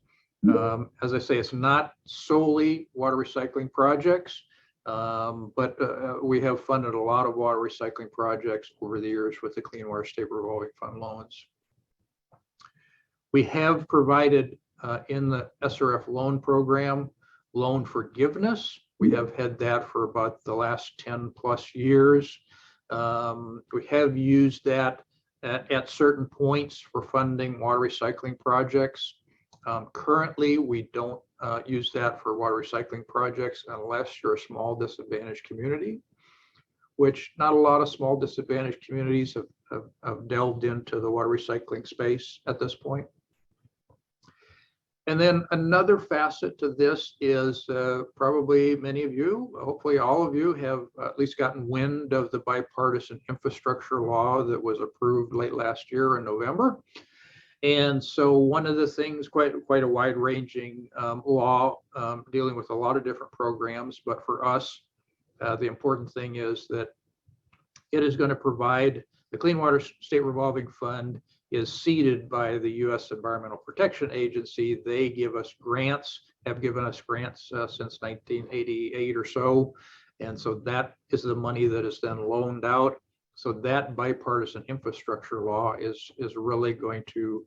As I say, it's not solely water recycling projects, but we have funded a lot of water recycling projects over the years with the Clean Water State Revolving Fund loans. We have provided in the SRF loan program, loan forgiveness. We have had that for about the last 10 plus years. We have used that at certain points for funding water recycling projects. Currently, we don't use that for water recycling projects unless you're a small disadvantaged community, which not a lot of small disadvantaged communities have delved into the water recycling space at this point. And then another facet to this is probably many of you, hopefully all of you, have at least gotten wind of the bipartisan infrastructure law that was approved late last year in November. And so one of the things, quite a wide-ranging law dealing with a lot of different programs, but for us, the important thing is that it is going to provide, the Clean Water State Revolving Fund is seeded by the U.S. Environmental Protection Agency. They give us grants, have given us grants since 1988 or so. And so that is the money that is then loaned out. So that bipartisan infrastructure law is really going to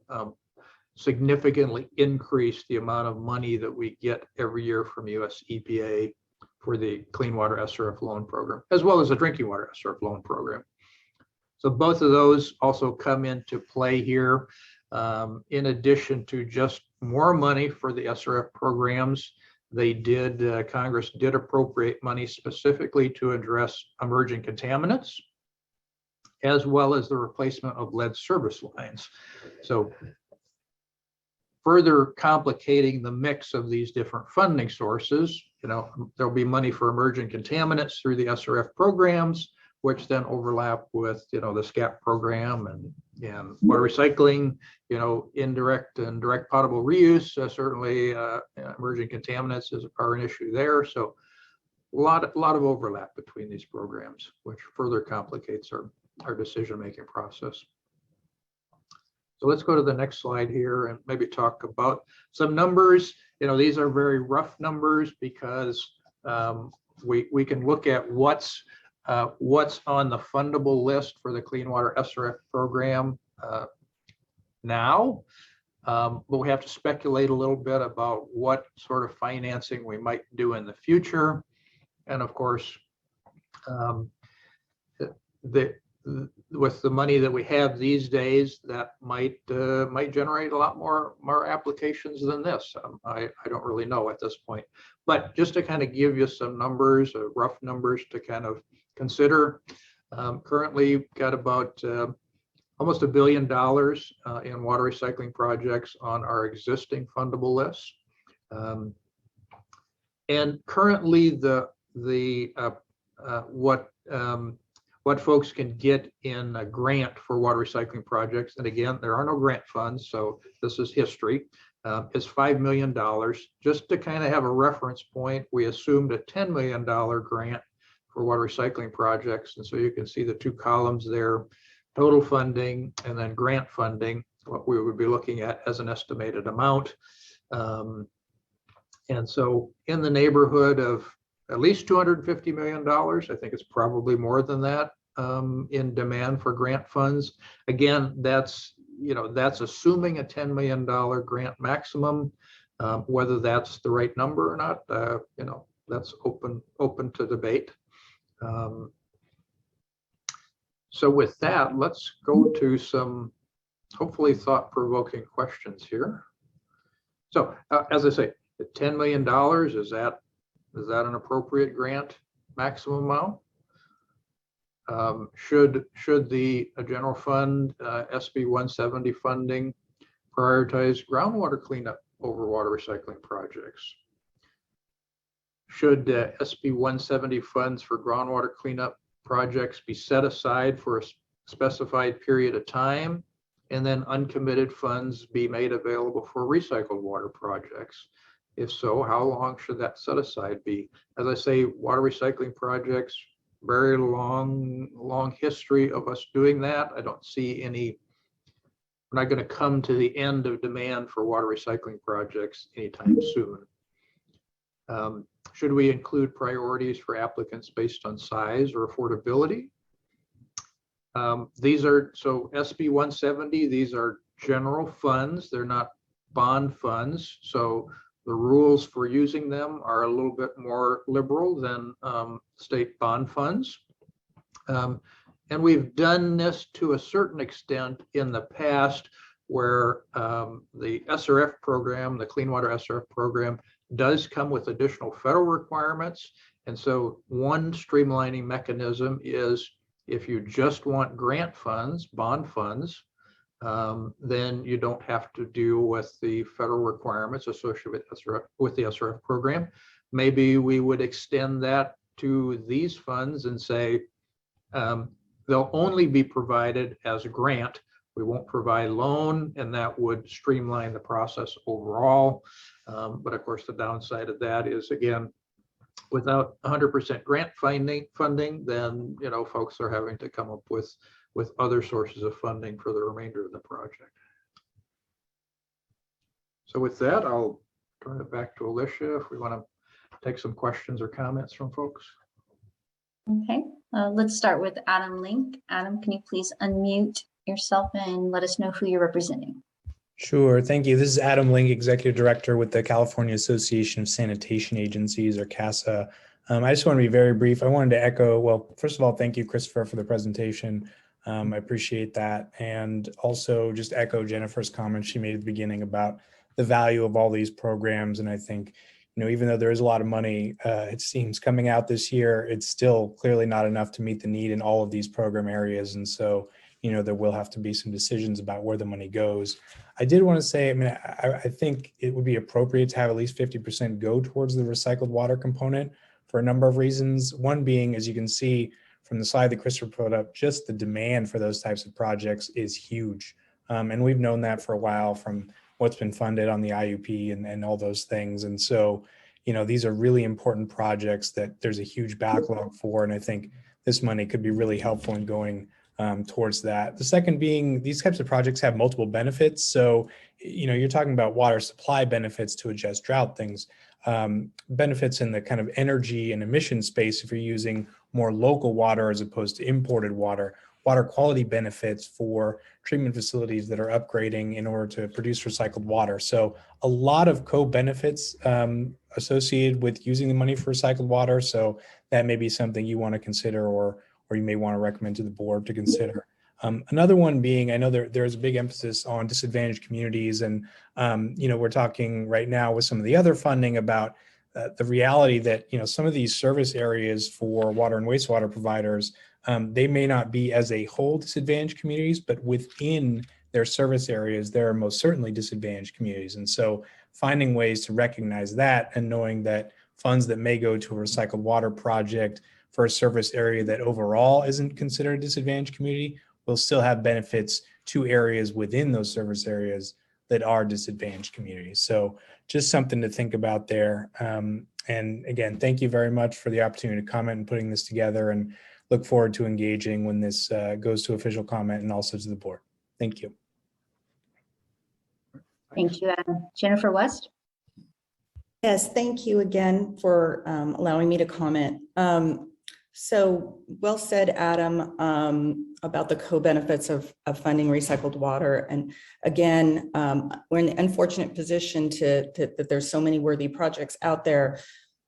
significantly increase the amount of money that we get every year from US EPA for the Clean Water SRF loan program, as well as the Drinking Water SRF loan program. So both of those also come into play here. In addition to just more money for the SRF programs, Congress did appropriate money specifically to address emerging contaminants, as well as the replacement of lead service lines. So further complicating the mix of these different funding sources, there'll be money for emerging contaminants through the SRF programs, which then overlap with, the SCAP program and water recycling, indirect and direct potable reuse. Certainly emerging contaminants are an issue there. So a lot of overlap between these programs, which further complicates our decision-making process. So let's go to the next slide here and maybe talk about some numbers. These are very rough numbers because we can look at what's on the fundable list for the Clean Water SRF program now, but we have to speculate a little bit about what sort of financing we might do in the future. And of course, with the money that we have these days, that might generate a lot more applications than this. I don't really know at this point, but just to kind of give you some numbers, rough numbers to kind of consider. Currently, we've got about almost $1 billion in water recycling projects on our existing fundable list, and currently what folks can get in a grant for water recycling projects, and again, there are no grant funds, so this is history, is $5 million. Just to kind of have a reference point, we assumed a $10 million grant for water recycling projects. And so you can see the two columns there, total funding and then grant funding, what we would be looking at as an estimated amount. And so in the neighborhood of at least $250 million, I think it's probably more than that in demand for grant funds. Again, that's assuming a $10 million grant maximum. Whether that's the right number or not, that's open to debate. So with that, let's go to some hopefully thought-provoking questions here. So as I say, the $10 million, is that an appropriate grant maximum amount? Should the general fund SB170 funding prioritize groundwater cleanup over water recycling projects? Should SB170 funds for groundwater cleanup projects be set aside for a specified period of time, and then uncommitted funds be made available for recycled water projects? If so, how long should that set aside be? As I say, water recycling projects, very long history of us doing that. I don't see we're not going to come to the end of demand for water recycling projects anytime soon. Should we include priorities for applicants based on size or affordability? So SB170, these are general funds. They're not bond funds. So the rules for using them are a little bit more liberal than state bond funds. And we've done this to a certain extent in the past, where the SRF program, the Clean Water SRF program, does come with additional federal requirements. And so one streamlining mechanism is, if you just want grant funds, bond funds, then you don't have to deal with the federal requirements associated with the SRF program. Maybe we would extend that to these funds and say they'll only be provided as a grant. We won't provide loan, and that would streamline the process overall. But of course, the downside of that is, again, without 100% grant funding, then folks are having to come up with other sources of funding for the remainder of the project. So with that, I'll turn it back to Alicia if we want to take some questions or comments from folks. Okay, let's start with Adam Ling. Adam, can you please unmute yourself and let us know who you're representing? Sure, thank you. This is Adam Ling, Executive Director with the California Association of Sanitation Agencies, or CASA. I just want to be very brief. I wanted to echo, well, first of all, thank you, Christopher, for the presentation. I appreciate that. And also just echo Jennifer's comment she made at the beginning about the value of all these programs. And I think, even though there is a lot of money, it seems coming out this year, it's still clearly not enough to meet the need in all of these program areas. And so, there will have to be some decisions about where the money goes. I did want to say, I think it would be appropriate to have at least 50% go towards the recycled water component for a number of reasons. One being, as you can see from the slide that Christopher put up, just the demand for those types of projects is huge. And we've known that for a while from what's been funded on the IUP and all those things. And so, these are really important projects that there's a huge backlog for. And I think this money could be really helpful in going towards that. The second being, these types of projects have multiple benefits. So, you're talking about water supply benefits to adjust drought things, benefits in the kind of energy and emission space if you're using more local water as opposed to imported water, water quality benefits for treatment facilities that are upgrading in order to produce recycled water. So a lot of co-benefits associated with using the money for recycled water. So that may be something you want to consider or you may want to recommend to the board to consider. Another one being, I know there's a big emphasis on disadvantaged communities, and we're talking right now with some of the other funding about the reality that some of these service areas for water and wastewater providers, they may not be as a whole disadvantaged communities, but within their service areas, there are most certainly disadvantaged communities. And so finding ways to recognize that and knowing that funds that may go to a recycled water project for a service area that overall isn't considered a disadvantaged community will still have benefits to areas within those service areas that are disadvantaged communities. So just something to think about there. And again, thank you very much for the opportunity to comment and putting this together, and look forward to engaging when this goes to official comment and also to the board. Thank you. Thank you, Adam. Jennifer West. Yes, thank you again for allowing me to comment. So well said, Adam, about the co-benefits of funding recycled water. And again, we're in the unfortunate position that there's so many worthy projects out there.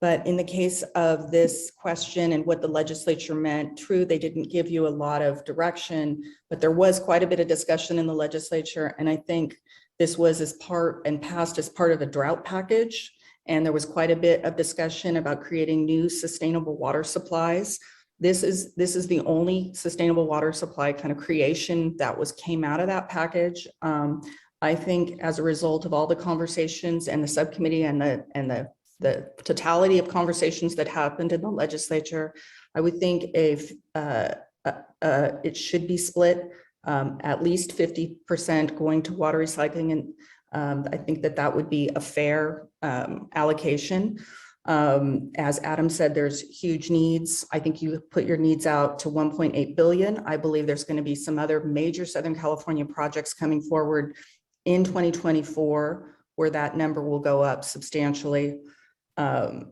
But in the case of this question and what the legislature meant, true, they didn't give you a lot of direction, but there was quite a bit of discussion in the legislature. And I think this was passed as part of a drought package. And there was quite a bit of discussion about creating new sustainable water supplies. This is the only sustainable water supply kind of creation that came out of that package. I think as a result of all the conversations and the subcommittee and the totality of conversations that happened in the legislature, I would think if it should be split, at least 50% going to water recycling, and I think that would be a fair allocation. As Adam said, there's huge needs. I think you put your needs out to 1.8 billion. I believe there's going to be some other major Southern California projects coming forward in 2024 where that number will go up substantially. The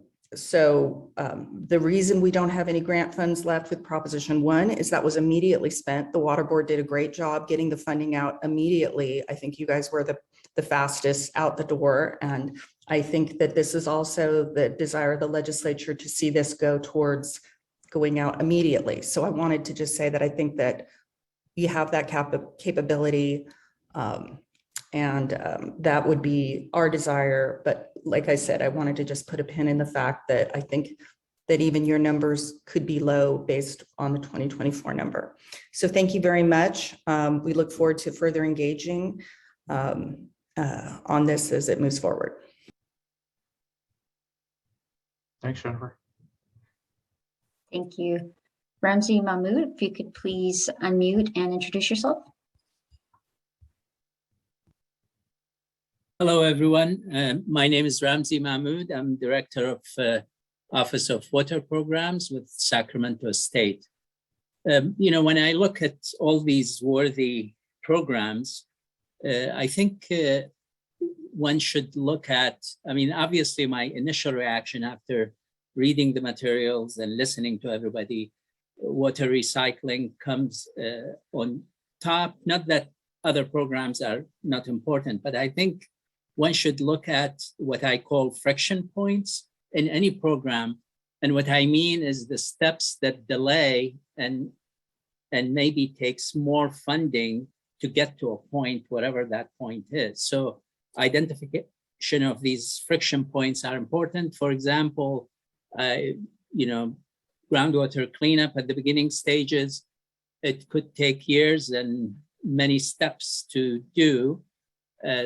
reason we don't have any grant funds left with Proposition 1 is that was immediately spent. The Water Board did a great job getting the funding out immediately. I think you guys were the fastest out the door. And I think that this is also the desire of the legislature to see this go towards going out immediately. So I wanted to just say that I think that you have that capability, and that would be our desire. But like I said, I wanted to just put a pin in the fact that I think that even your numbers could be low based on the 2024 number. So thank you very much. We look forward to further engaging on this as it moves forward. Thanks, Jennifer. Thank you. Ramsey Mahmoud, if you could please unmute and introduce yourself. Hello, everyone. My name is Ramsey Mahmoud. I'm Director of Office of Water Programs with Sacramento State. When I look at all these worthy programs, I think one should look at, obviously my initial reaction after reading the materials and listening to everybody, water recycling comes on top. Not that other programs are not important, but I think one should look at what I call friction points in any program. And what I mean is the steps that delay and and maybe takes more funding to get to a point, whatever that point is. So identification of these friction points are important. For example, groundwater cleanup at the beginning stages, it could take years and many steps to do.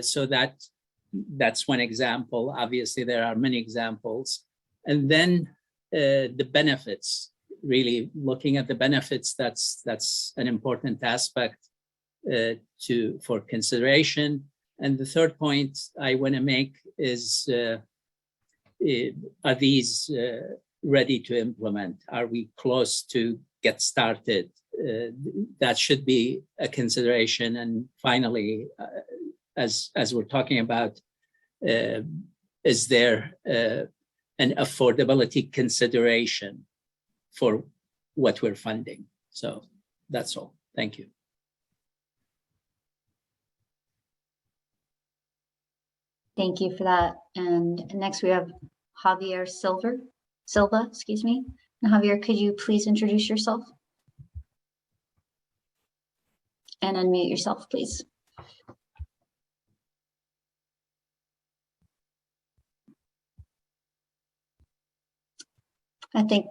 So that's one example. Obviously, there are many examples. And then the benefits, really looking at the benefits, that's an important aspect for consideration. And the third point I want to make is, are these ready to implement? Are we close to get started? That should be a consideration. And finally, as we're talking about, is there an affordability consideration for what we're funding? So that's all. Thank you. Thank you for that. And next we have Javier Silva, excuse me. And Javier, could you please introduce yourself? And unmute yourself, please. I think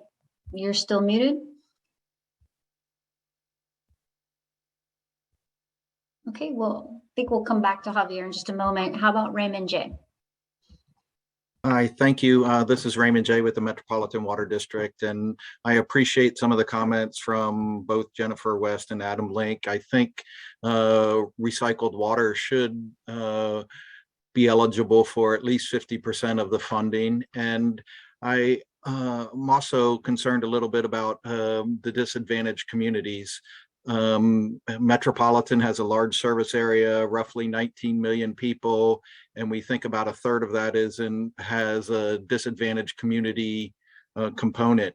you're still muted. Okay, well, I think we'll come back to Javier in just a moment. How about Raymond J? Hi, thank you. This is Raymond J with the Metropolitan Water District, and I appreciate some of the comments from both Jennifer West and Adam Link. I think recycled water should be eligible for at least 50% of the funding. And I'm also concerned a little bit about the disadvantaged communities. Metropolitan has a large service area, roughly 19 million people, and we think about a third of that has a disadvantaged community component.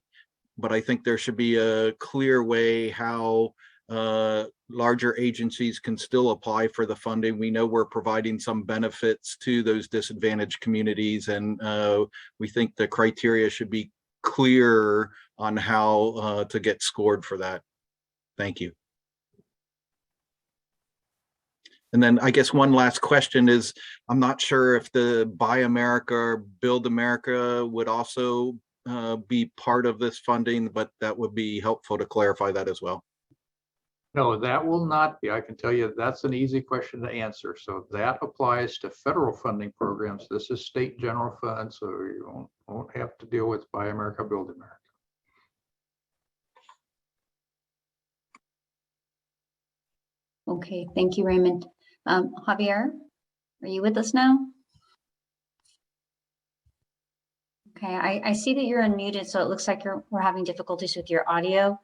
But I think there should be a clear way how larger agencies can still apply for the funding. We know we're providing some benefits to those disadvantaged communities, and we think the criteria should be clear on how to get scored for that. Thank you. And then I guess one last question is, I'm not sure if the Buy America or Build America would also be part of this funding, but that would be helpful to clarify that as well. No, that will not be. I can tell you that's an easy question to answer. So that applies to federal funding programs. This is state general fund, so you won't have to deal with Buy America, Build America. Okay, thank you, Raymond. Javier, are you with us now? Okay, I see that you're unmuted, so it looks like we're having difficulties with your audio.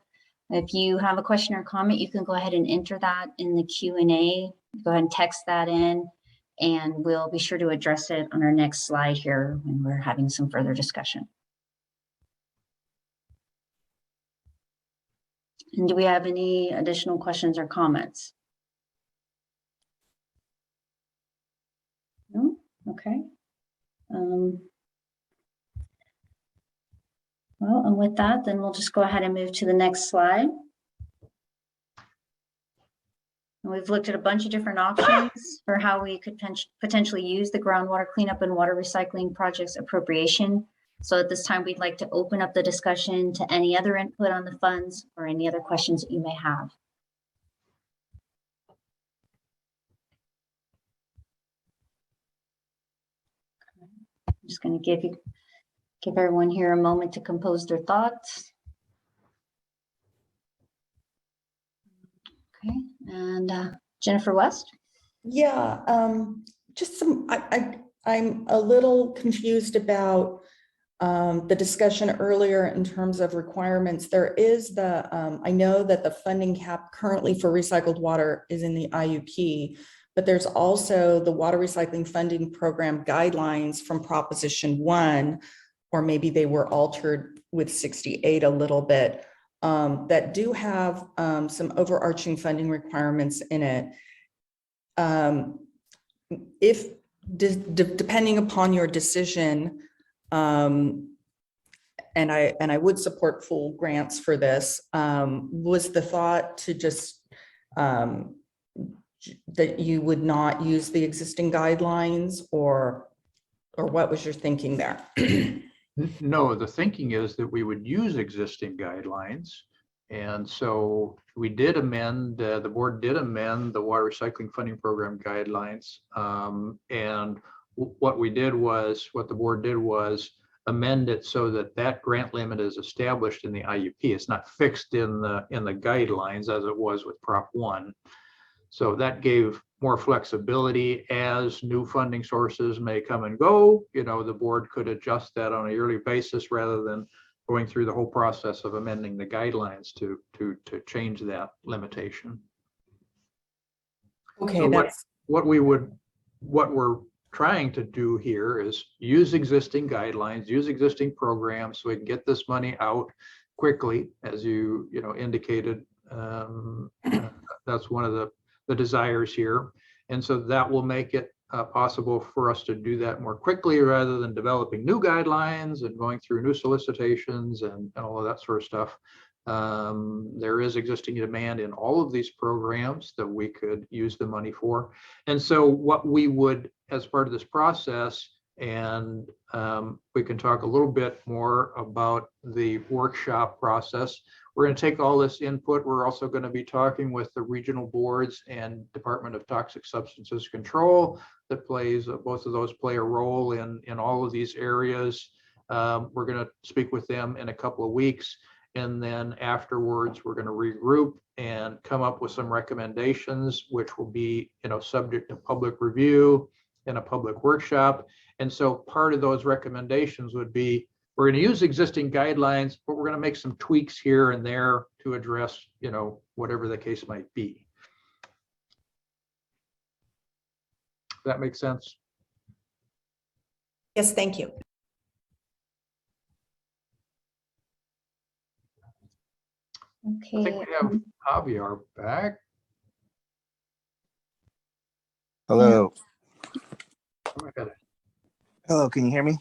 If you have a question or comment, you can go ahead and enter that in the Q&A. Go ahead and text that in, and we'll be sure to address it on our next slide here when we're having some further discussion. And do we have any additional questions or comments? No? Okay. Well, and with that, then we'll just go ahead and move to the next slide. And we've looked at a bunch of different options for how we could potentially use the groundwater cleanup and water recycling projects appropriation. So at this time, we'd like to open up the discussion to any other input on the funds or any other questions that you may have. I'm just going to give everyone here a moment to compose their thoughts. Okay, and Jennifer West. Yeah, just some, I'm a little confused about the discussion earlier in terms of requirements. There is I know that the funding cap currently for recycled water is in the IUP, but there's also the water recycling funding program guidelines from Proposition 1, or maybe they were altered with 68 a little bit, that do have some overarching funding requirements in it. Depending upon your decision, and I would support full grants for this, was the thought to just that you would not use the existing guidelines, or what was your thinking there? No, the thinking is that we would use existing guidelines. And so we did amend, the board did amend the water recycling funding program guidelines. And what the board did was amend it so that that grant limit is established in the IUP. It's not fixed in the guidelines as it was with Prop 1. So that gave more flexibility as new funding sources may come and go. You know, the board could adjust that on a yearly basis rather than going through the whole process of amending the guidelines to change that limitation. Okay, so what we're trying to do here is use existing guidelines, use existing programs so we can get this money out quickly, as you indicated. That's one of the desires here. And so that will make it possible for us to do that more quickly rather than developing new guidelines and going through new solicitations and all of that sort of stuff. There is existing demand in all of these programs that we could use the money for. And so what we would, as part of this process, and we can talk a little bit more about the workshop process. We're going to take all this input. We're also going to be talking with the regional boards and Department of Toxic Substances Control that plays, both of those play a role in all of these areas. We're going to speak with them in a couple of weeks. And then afterwards, we're going to regroup and come up with some recommendations, which will be, subject to public review in a public workshop. And so part of those recommendations would be, we're going to use existing guidelines, but we're going to make some tweaks here and there to address, whatever the case might be. Does that make sense? Yes, thank you. Okay. I think we have Javier back. Hello. Go ahead. Hello, can you hear me?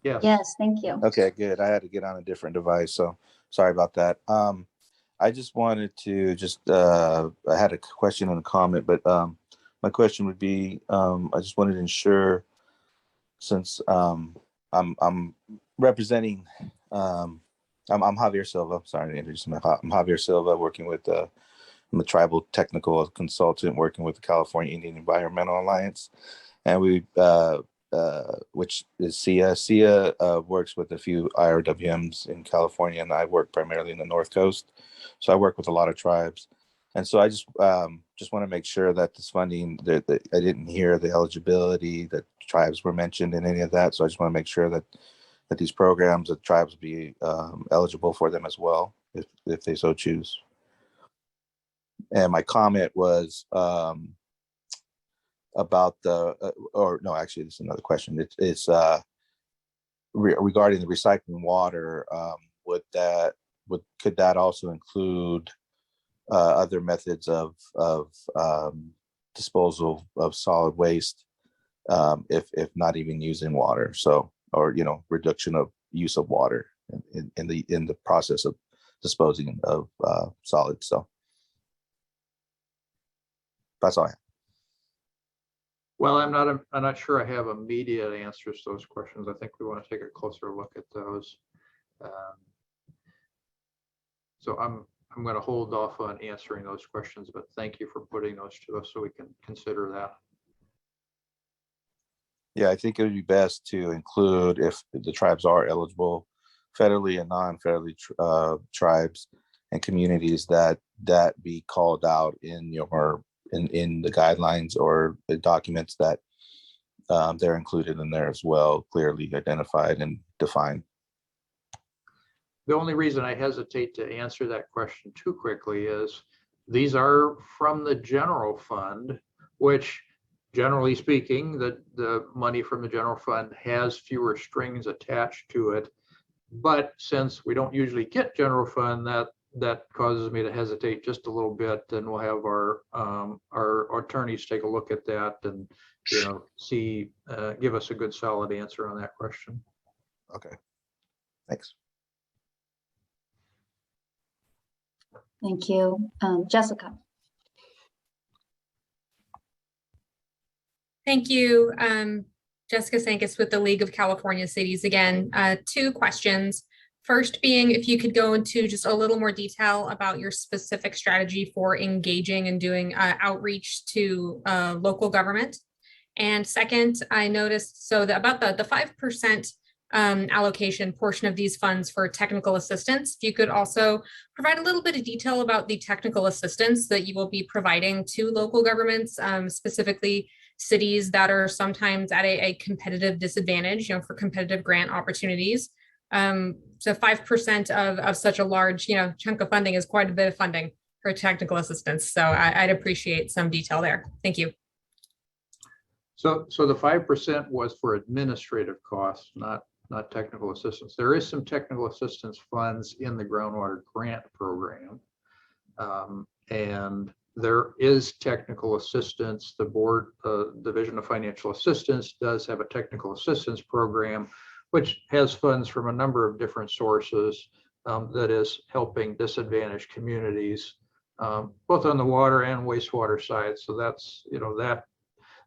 Yes. Yes, thank you. Okay, good. I had to get on a different device, so sorry about that. I just wanted to I had a question and a comment, but my question would be, I just wanted to ensure, since I'm representing, I'm Javier Silva. Sorry to introduce myself. I'm Javier Silva, working with I'm a tribal technical consultant working with the California Indian Environmental Alliance, and we which is SIA. SIA works with a few IRWMs in California, and I work primarily in the North Coast. So I work with a lot of tribes. And so I just want to make sure that this funding, that I didn't hear the eligibility, that tribes were mentioned in any of that. So I just want to make sure that these programs, that tribes be eligible for them as well, if they so choose. And my comment was about actually, this is another question. It's regarding the recycling water. Could that also include other methods of disposal of solid waste, if not even using water? So, or reduction of use of water in the process of disposing of solids. So that's all I have. Well, I'm not sure I have immediate answers to those questions. I think we want to take a closer look at those. So I'm going to hold off on answering those questions, but thank you for putting those to us so we can consider that. Yeah, I think it would be best to include, if the tribes are eligible, federally and non-federally tribes and communities, that be called out in the guidelines or the documents, that they're included in there as well, clearly identified and defined. The only reason I hesitate to answer that question too quickly is these are from the general fund, which, generally speaking, the money from the general fund has fewer strings attached to it. But since we don't usually get general fund, that causes me to hesitate just a little bit, and we'll have our attorneys take a look at that and see, give us a good solid answer on that question. Okay, thanks. Thank you. Jessica. Thank you. Jessica Sanchez with the League of California Cities again. 2 questions. First being if you could go into just a little more detail about your specific strategy for engaging and doing outreach to local government. And second, I noticed about the 5% allocation portion of these funds for technical assistance. If you could also provide a little bit of detail about the technical assistance that you will be providing to local governments, specifically cities that are sometimes at a competitive disadvantage, for competitive grant opportunities. So 5% of such a large, chunk of funding is quite a bit of funding for technical assistance. So I'd appreciate some detail there. Thank you. So the 5% was for administrative costs, not technical assistance. There is some technical assistance funds in the groundwater grant program. And there is technical assistance. The board, Division of Financial Assistance does have a technical assistance program, which has funds from a number of different sources that is helping disadvantaged communities, both on the water and wastewater side. So that's,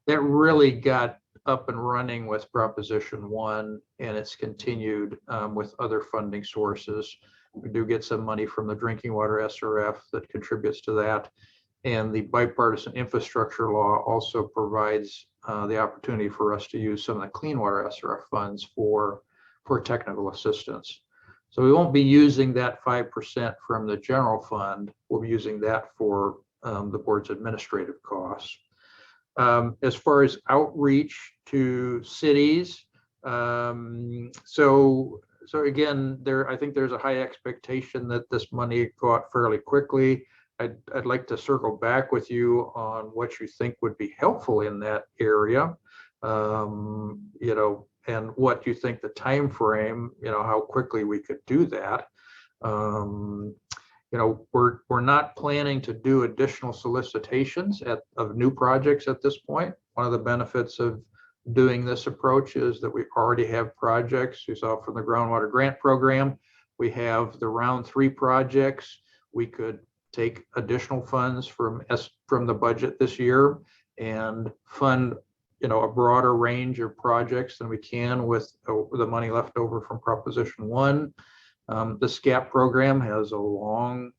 that really got up and running with Proposition 1, and it's continued with other funding sources. We do get some money from the drinking water SRF that contributes to that. And the bipartisan infrastructure law also provides the opportunity for us to use some of the clean water SRF funds for technical assistance. So we won't be using that 5% from the general fund. We'll be using that for the board's administrative costs. As far as outreach to cities, so again, I think there's a high expectation that this money go out fairly quickly. I'd like to circle back with you on what you think would be helpful in that area, and what you think the time frame, how quickly we could do that. We're not planning to do additional solicitations of new projects at this point. One of the benefits of doing this approach is that we already have projects. You saw from the groundwater grant program, we have the round 3 projects. We could take additional funds from the budget this year and fund a broader range of projects than we can with the money left over from Proposition 1. The SCAP program has a long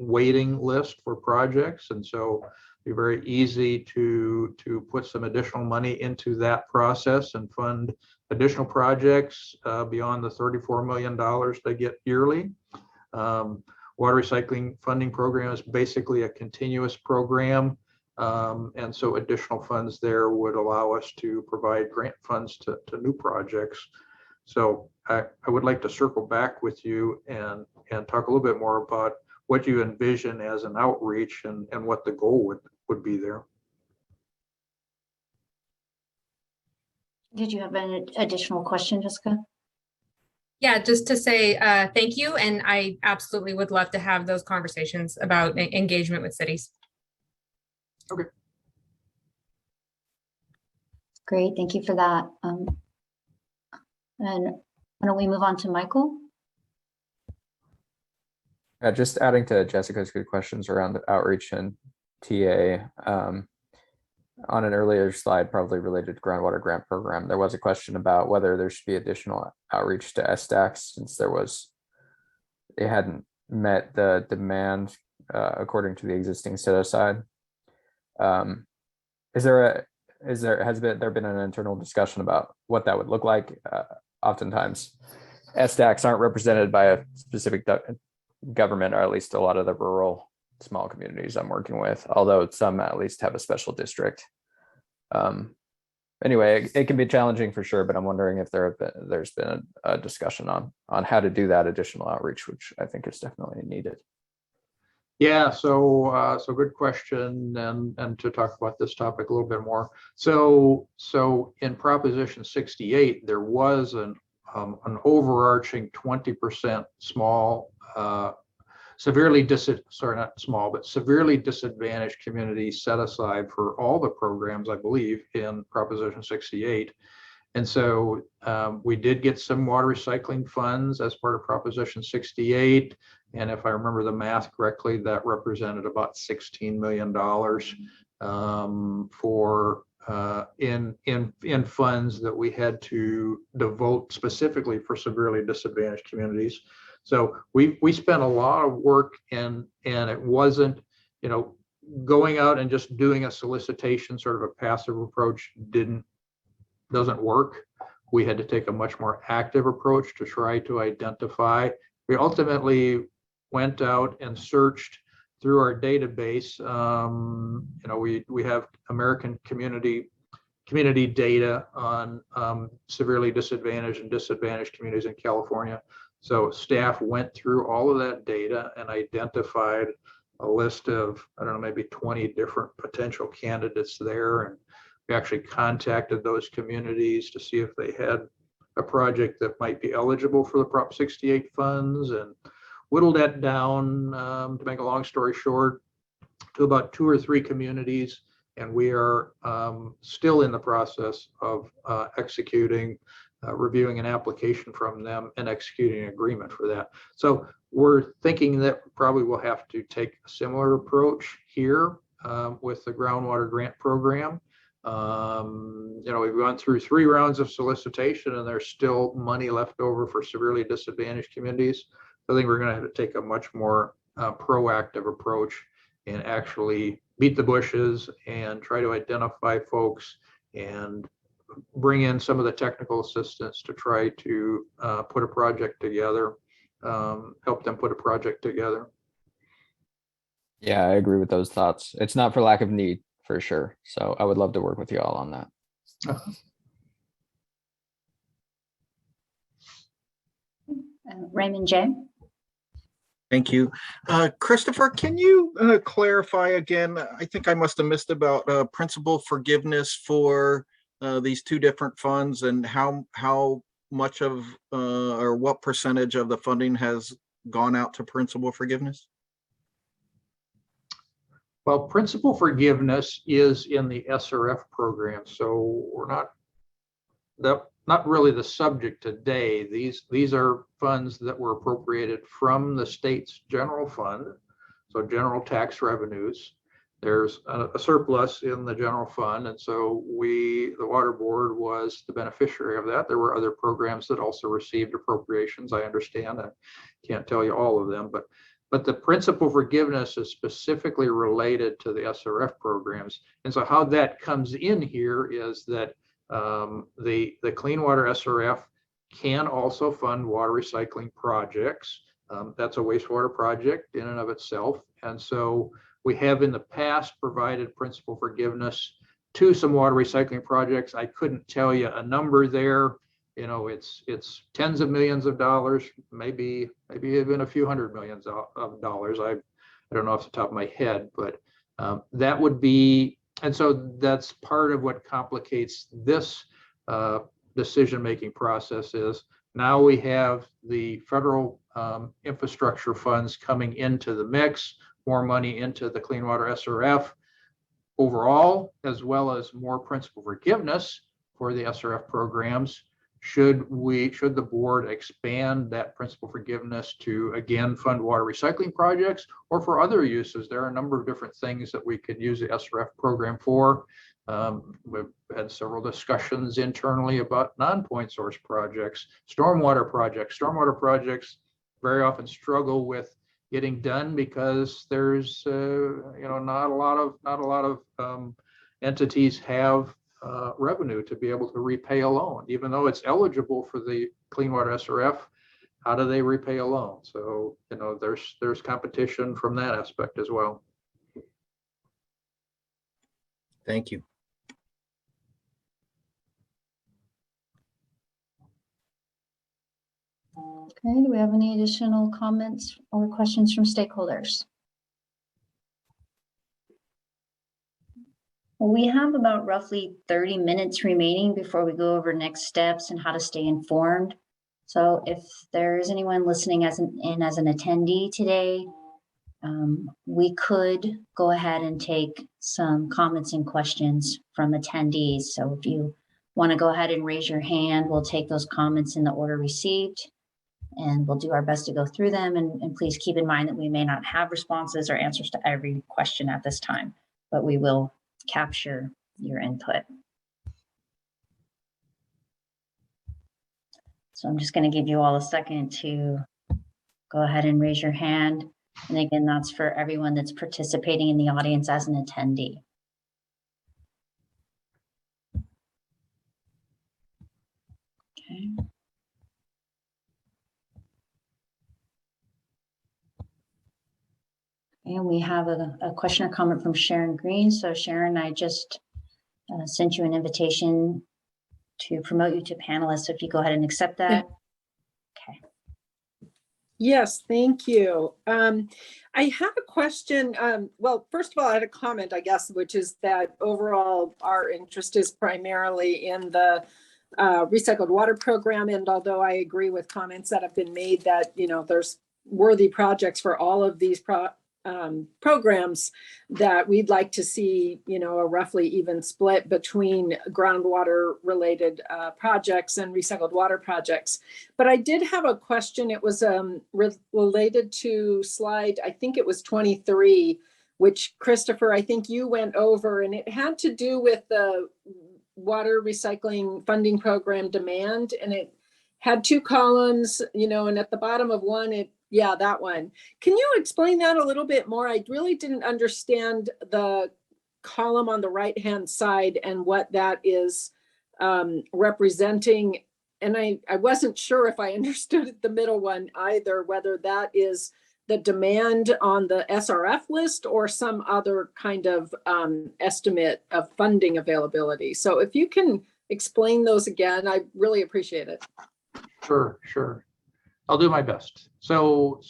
waiting list for projects, and so it'd be very easy to put some additional money into that process and fund additional projects beyond the $34 million they get yearly. Water recycling funding program is basically a continuous program, and so additional funds there would allow us to provide grant funds to new projects. So I would like to circle back with you and talk a little bit more about what you envision as an outreach and what the goal would be there. Did you have an additional question, Jessica? Yeah, just to say thank you. And I absolutely would love to have those conversations about engagement with cities. Okay. Great, thank you for that. And why don't we move on to Michael? Just adding to Jessica's good questions around the outreach and TA. On an earlier slide, probably related to groundwater grant program, there was a question about whether there should be additional outreach to SDACs since it hadn't met the demand according to the existing set aside. Has there been an internal discussion about what that would look like? Oftentimes, SDACs aren't represented by a specific government, or at least a lot of the rural small communities I'm working with, although some at least have a special district. Anyway, it can be challenging for sure, but I'm wondering if there's been a discussion on how to do that additional outreach, which I think is definitely needed. Yeah, so good question, and to talk about this topic a little bit more. So in Proposition 68, there was an overarching 20% small, severely disadvantaged communities set aside for all the programs, I believe, in Proposition 68. And so we did get some water recycling funds as part of Proposition 68. And if I remember the math correctly, that represented about $16 million for in funds that we had to devote specifically for severely disadvantaged communities. So we spent a lot of work, and it wasn't, going out and just doing a solicitation, sort of a passive approach doesn't work. We had to take a much more active approach to try to identify. We ultimately went out and searched through our database. We have American community data on severely disadvantaged and disadvantaged communities in California. So staff went through all of that data and identified a list of, I don't know, maybe 20 different potential candidates there. And we actually contacted those communities to see if they had a project that might be eligible for the Prop 68 funds, and whittled that down, to make a long story short, to about 2 or 3 communities. And we are still in the process of reviewing an application from them and executing an agreement for that. So we're thinking that probably we'll have to take a similar approach here with the groundwater grant program. We've gone through 3 rounds of solicitation, and there's still money left over for severely disadvantaged communities. I think we're going to have to take a much more proactive approach and actually beat the bushes and try to identify folks and bring in some of the technical assistance to try to put a project together, help them put a project together. Yeah, I agree with those thoughts. It's not for lack of need, for sure. So I would love to work with you all on that. Raymond J. Thank you. Christopher, can you clarify again? I think I must have missed about principal forgiveness for these 2 different funds, and how much of or what percentage of the funding has gone out to principal forgiveness? Well, principal forgiveness is in the SRF program, so we're not really the subject today. These are funds that were appropriated from the state's general fund, so general tax revenues. There's a surplus in the general fund, and so the water board was the beneficiary of that. There were other programs that also received appropriations, I understand. I can't tell you all of them, but the principal forgiveness is specifically related to the SRF programs. And so how that comes in here is that the Clean Water SRF can also fund water recycling projects. That's a wastewater project in and of itself. And so we have in the past provided principal forgiveness to some water recycling projects. I couldn't tell you a number there. It's tens of millions of dollars, maybe even a few hundred millions of dollars. I don't know off the top of my head, but that would be, and so that's part of what complicates this decision-making process. Is now we have the federal infrastructure funds coming into the mix, more money into the Clean Water SRF overall, as well as more principal forgiveness for the SRF programs. Should the board expand that principal forgiveness to again fund water recycling projects or for other uses? There are a number of different things that we could use the SRF program for. We've had several discussions internally about non-point source projects, stormwater projects. Stormwater projects very often struggle with getting done because there's not a lot of entities have revenue to be able to repay a loan, even though it's eligible for the Clean Water SRF. How do they repay a loan? So there's competition from that aspect as well. Thank you. Okay, do we have any additional comments or questions from stakeholders? Well, we have about roughly 30 minutes remaining before we go over next steps and how to stay informed. So if there is anyone listening as an attendee today, we could go ahead and take some comments and questions from attendees. So if you want to go ahead and raise your hand, we'll take those comments in the order received. and we'll do our best to go through them. And please keep in mind that we may not have responses or answers to every question at this time, but we will capture your input. So I'm just going to give you all a second to go ahead and raise your hand. And again, that's for everyone that's participating in the audience as an attendee. Okay. And we have a question or comment from Sharon Green. So Sharon, I just sent you an invitation to promote you to panelist. So if you go ahead and accept that. Okay. Yes, thank you. I had a question. Well, first of all, I had a comment, I guess, which is that overall our interest is primarily in the recycled water program. And although I agree with comments that have been made that, you know, there's worthy projects for all of these programs, that we'd like to see, you know, a roughly even split between groundwater related projects and recycled water projects. But I did have a question. It was related to slide, I think it was 23, which Christopher, I think you went over, and it had to do with the water recycling funding program demand. And it had two columns, you know, and at the bottom of one, yeah, that one. Can you explain that a little bit more? I really didn't understand the column on the right-hand side and what that is representing. And I wasn't sure if I understood the middle one either, whether that is the demand on the SRF list or some other kind of estimate of funding availability. So if you can explain those again, I really appreciate it. Sure. I'll do my best. So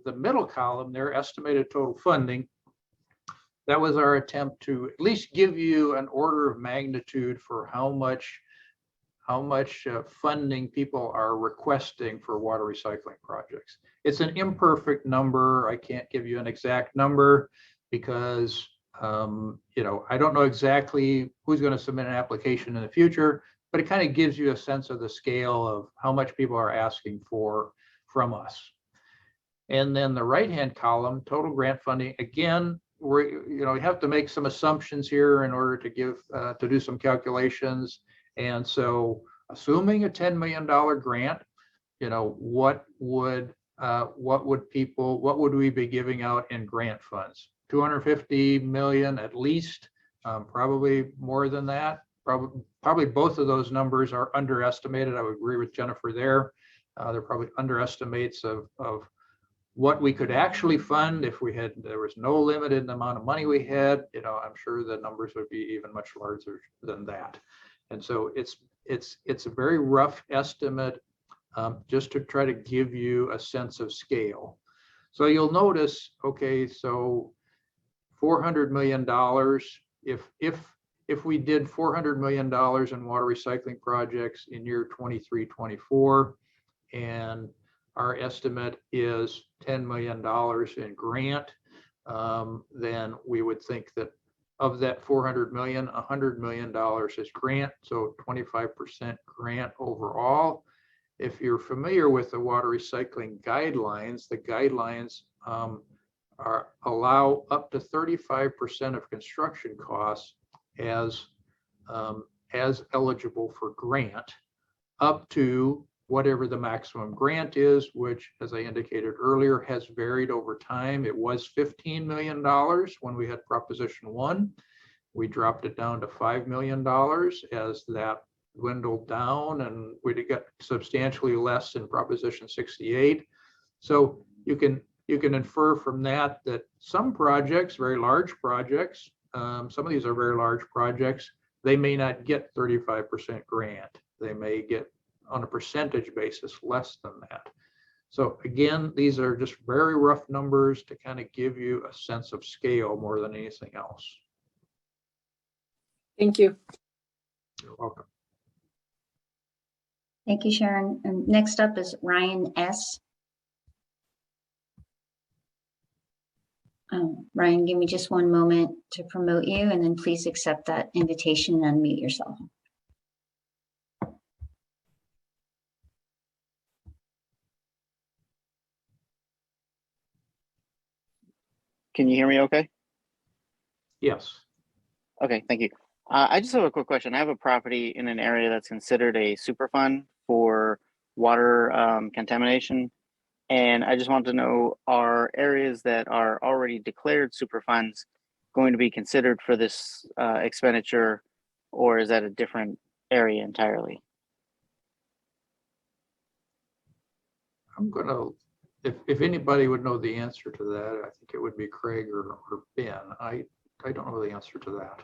the middle column there, estimated total funding, that was our attempt to at least give you an order of magnitude for how much funding people are requesting for water recycling projects. It's an imperfect number. I can't give you an exact number because you know, I don't know exactly who's going to submit an application in the future, but it kind of gives you a sense of the scale of how much people are asking for from us. And then the right-hand column, total grant funding, again, we have to make some assumptions here in order to give to do some calculations. And so assuming a $10 million grant, you know, what would we be giving out in grant funds? 250 million at least, probably more than that. Probably both of those numbers are underestimated. I would agree with Jennifer there. They're probably underestimates of what we could actually fund if there was no limit in the amount of money we had. You know, I'm sure the numbers would be even much larger than that. And so it's a very rough estimate, just to try to give you a sense of scale. So you'll notice, okay, so $400 million, if we did $400 million in water recycling projects in year 23-24, and our estimate is $10 million in grant, then we would think that of that 400 million, $100 million is grant, so 25% grant overall. If you're familiar with the water recycling guidelines, the guidelines allow up to 35% of construction costs as eligible for grant, up to whatever the maximum grant is, which, as I indicated earlier, has varied over time. It was $15 million when we had Proposition 1. We dropped it down to $5 million as that dwindled down, and we got substantially less in Proposition 68. So you can infer from that some projects, very large projects, some of these are very large projects, they may not get 35% grant. They may get, on a percentage basis, less than that. So again, these are just very rough numbers to kind of give you a sense of scale more than anything else. Thank you. You're welcome. Thank you, Sharon. And next up is Ryan S. Ryan, give me just one moment to promote you, and then please accept that invitation and unmute yourself. Can you hear me okay? Yes. Okay, thank you. I just have a quick question. I have a property in an area that's considered a superfund for water contamination. And I just want to know, are areas that are already declared superfunds going to be considered for this expenditure, or is that a different area entirely? I'm gonna, if anybody would know the answer to that, I think it would be Craig or Ben. I don't know the answer to that.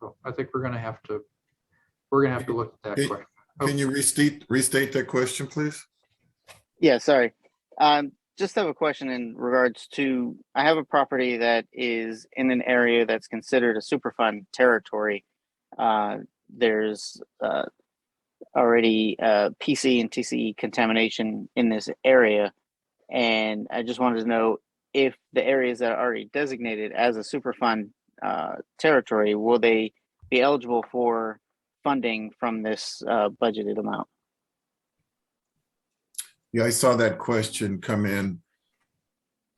So I think we're gonna have to look at that question. Can you restate that question, please? Yeah, sorry. Just have a question in regards to, I have a property that is in an area that's considered a superfund territory. There's already PC and TCE contamination in this area. And I just wanted to know if the areas that are already designated as a superfund territory, will they be eligible for funding from this budgeted amount? Yeah, I saw that question come in.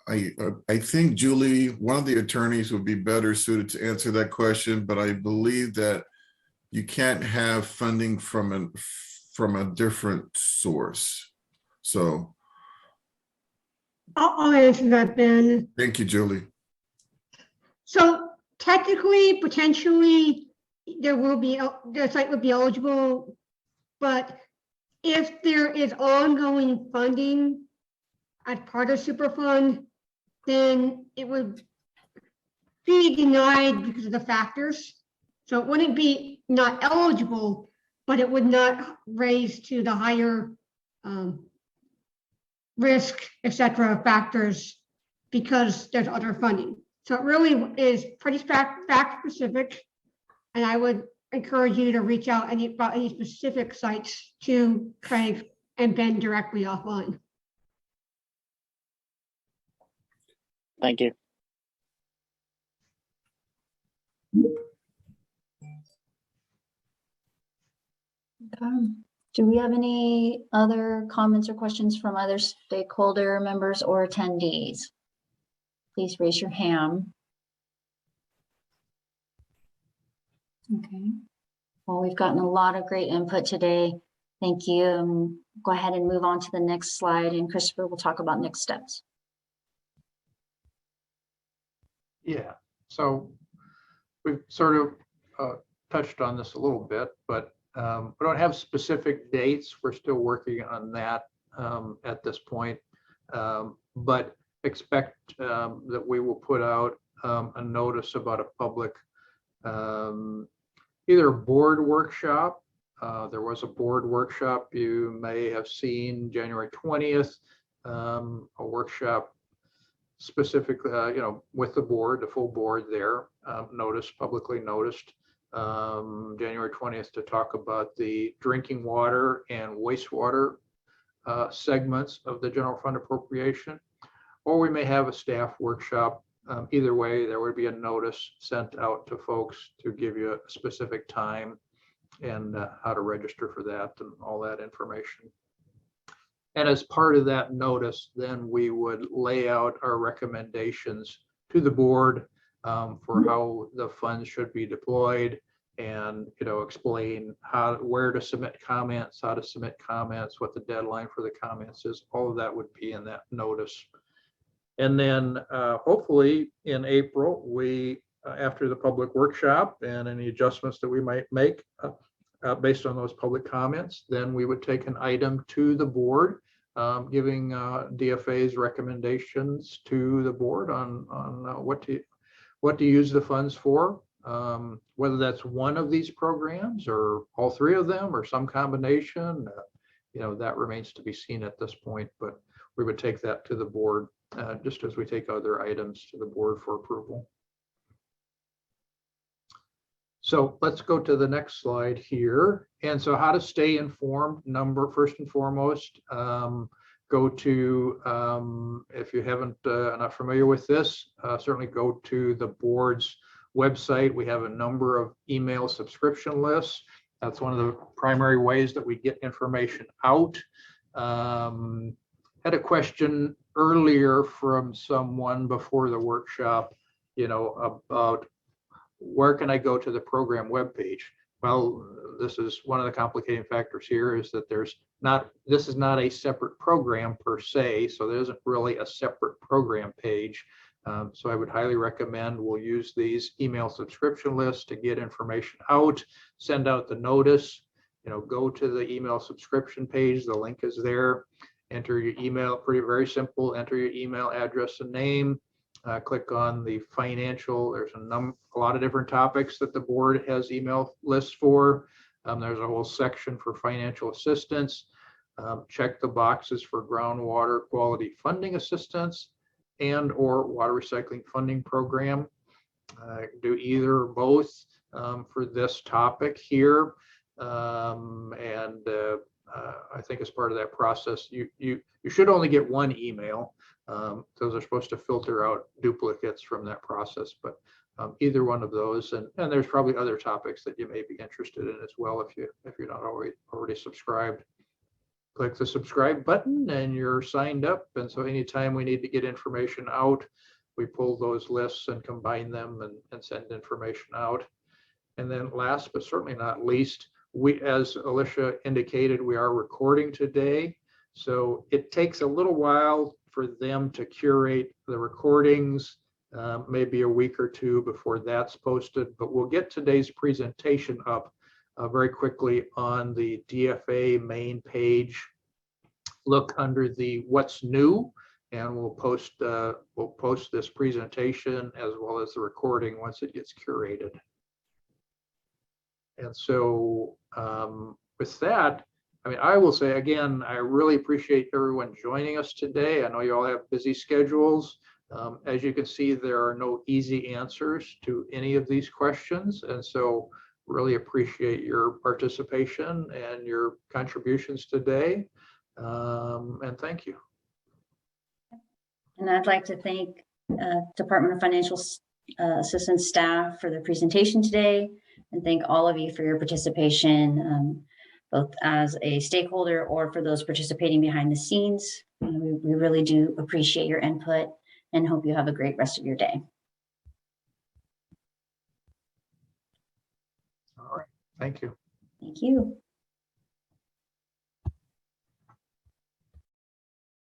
I think Julie, one of the attorneys, would be better suited to answer that question, but I believe that you can't have funding from a different source. So I'll answer that, Ben. thank you, Julie. So technically, potentially, the site would be eligible, but if there is ongoing funding as part of Superfund, then it would be denied because of the factors. So it wouldn't be not eligible, but it would not raise to the higher risk, et cetera, factors because there's other funding. So it really is pretty fact specific. And I would encourage you to reach out about any specific sites to Craig and Ben directly offline. Thank you. Okay. Do we have any other comments or questions from other stakeholder members or attendees? Please raise your hand. Okay. Well, we've gotten a lot of great input today. Thank you. Go ahead and move on to the next slide, and Christopher will talk about next steps. Yeah, so we've sort of touched on this a little bit, but we don't have specific dates. We're still working on that at this point, but expect that we will put out a notice about a public either board workshop. There was a board workshop you may have seen January 20th, a workshop specifically, with the board, the full board there, publicly noticed, January 20th, to talk about the drinking water and wastewater segments of the general fund appropriation. Or we may have a staff workshop. Either way, there would be a notice sent out to folks to give you a specific time and how to register for that and all that information. And as part of that notice, then we would lay out our recommendations to the board for how the funds should be deployed, and explain where to submit comments, how to submit comments, what the deadline for the comments is. All of that would be in that notice. And then hopefully in April, we, after the public workshop and any adjustments that we might make based on those public comments, then we would take an item to the board, giving DFA's recommendations to the board on what to use the funds for, whether that's one of these programs or all three of them or some combination. That remains to be seen at this point, but we would take that to the board just as we take other items to the board for approval. So let's go to the next slide here. And so how to stay informed, first and foremost, go to, if you haven't, not familiar with this, certainly go to the board's website. We have a number of email subscription lists. That's one of the primary ways that we get information out. Had a question earlier from someone before the workshop, about where can I go to the program webpage? Well, this is one of the complicating factors here is that this is not a separate program per se, so there isn't really a separate program page. So I would highly recommend we'll use these email subscription lists to get information out, send out the notice, go to the email subscription page, the link is there, enter your email, very simple, enter your email address and name, click on the financial, there's a lot of different topics that the board has email lists for. There's a whole section for financial assistance. Check the boxes for groundwater quality funding assistance and or water recycling funding program. Do either or both for this topic here. I think as part of that process, you should only get one email. Those are supposed to filter out duplicates from that process, but either one of those, and there's probably other topics that you may be interested in as well if you're not already subscribed. Click the subscribe button and you're signed up. And so anytime we need to get information out, we pull those lists and combine them and send information out. And then last, but certainly not least, as Alicia indicated, we are recording today. So it takes a little while for them to curate the recordings, maybe a week or two before that's posted, but we'll get today's presentation up very quickly on the DFA main page. Look under the what's new, and we'll post this presentation as well as the recording once it gets curated. And so with that, I will say again, I really appreciate everyone joining us today. I know you all have busy schedules. As you can see, there are no easy answers to any of these questions. And so really appreciate your participation and your contributions today. And thank you. And I'd like to thank Department of Financial Assistance staff for the presentation today, and thank all of you for your participation, both as a stakeholder or for those participating behind the scenes. We really do appreciate your input and hope you have a great rest of your day. All right, thank you. Thank you.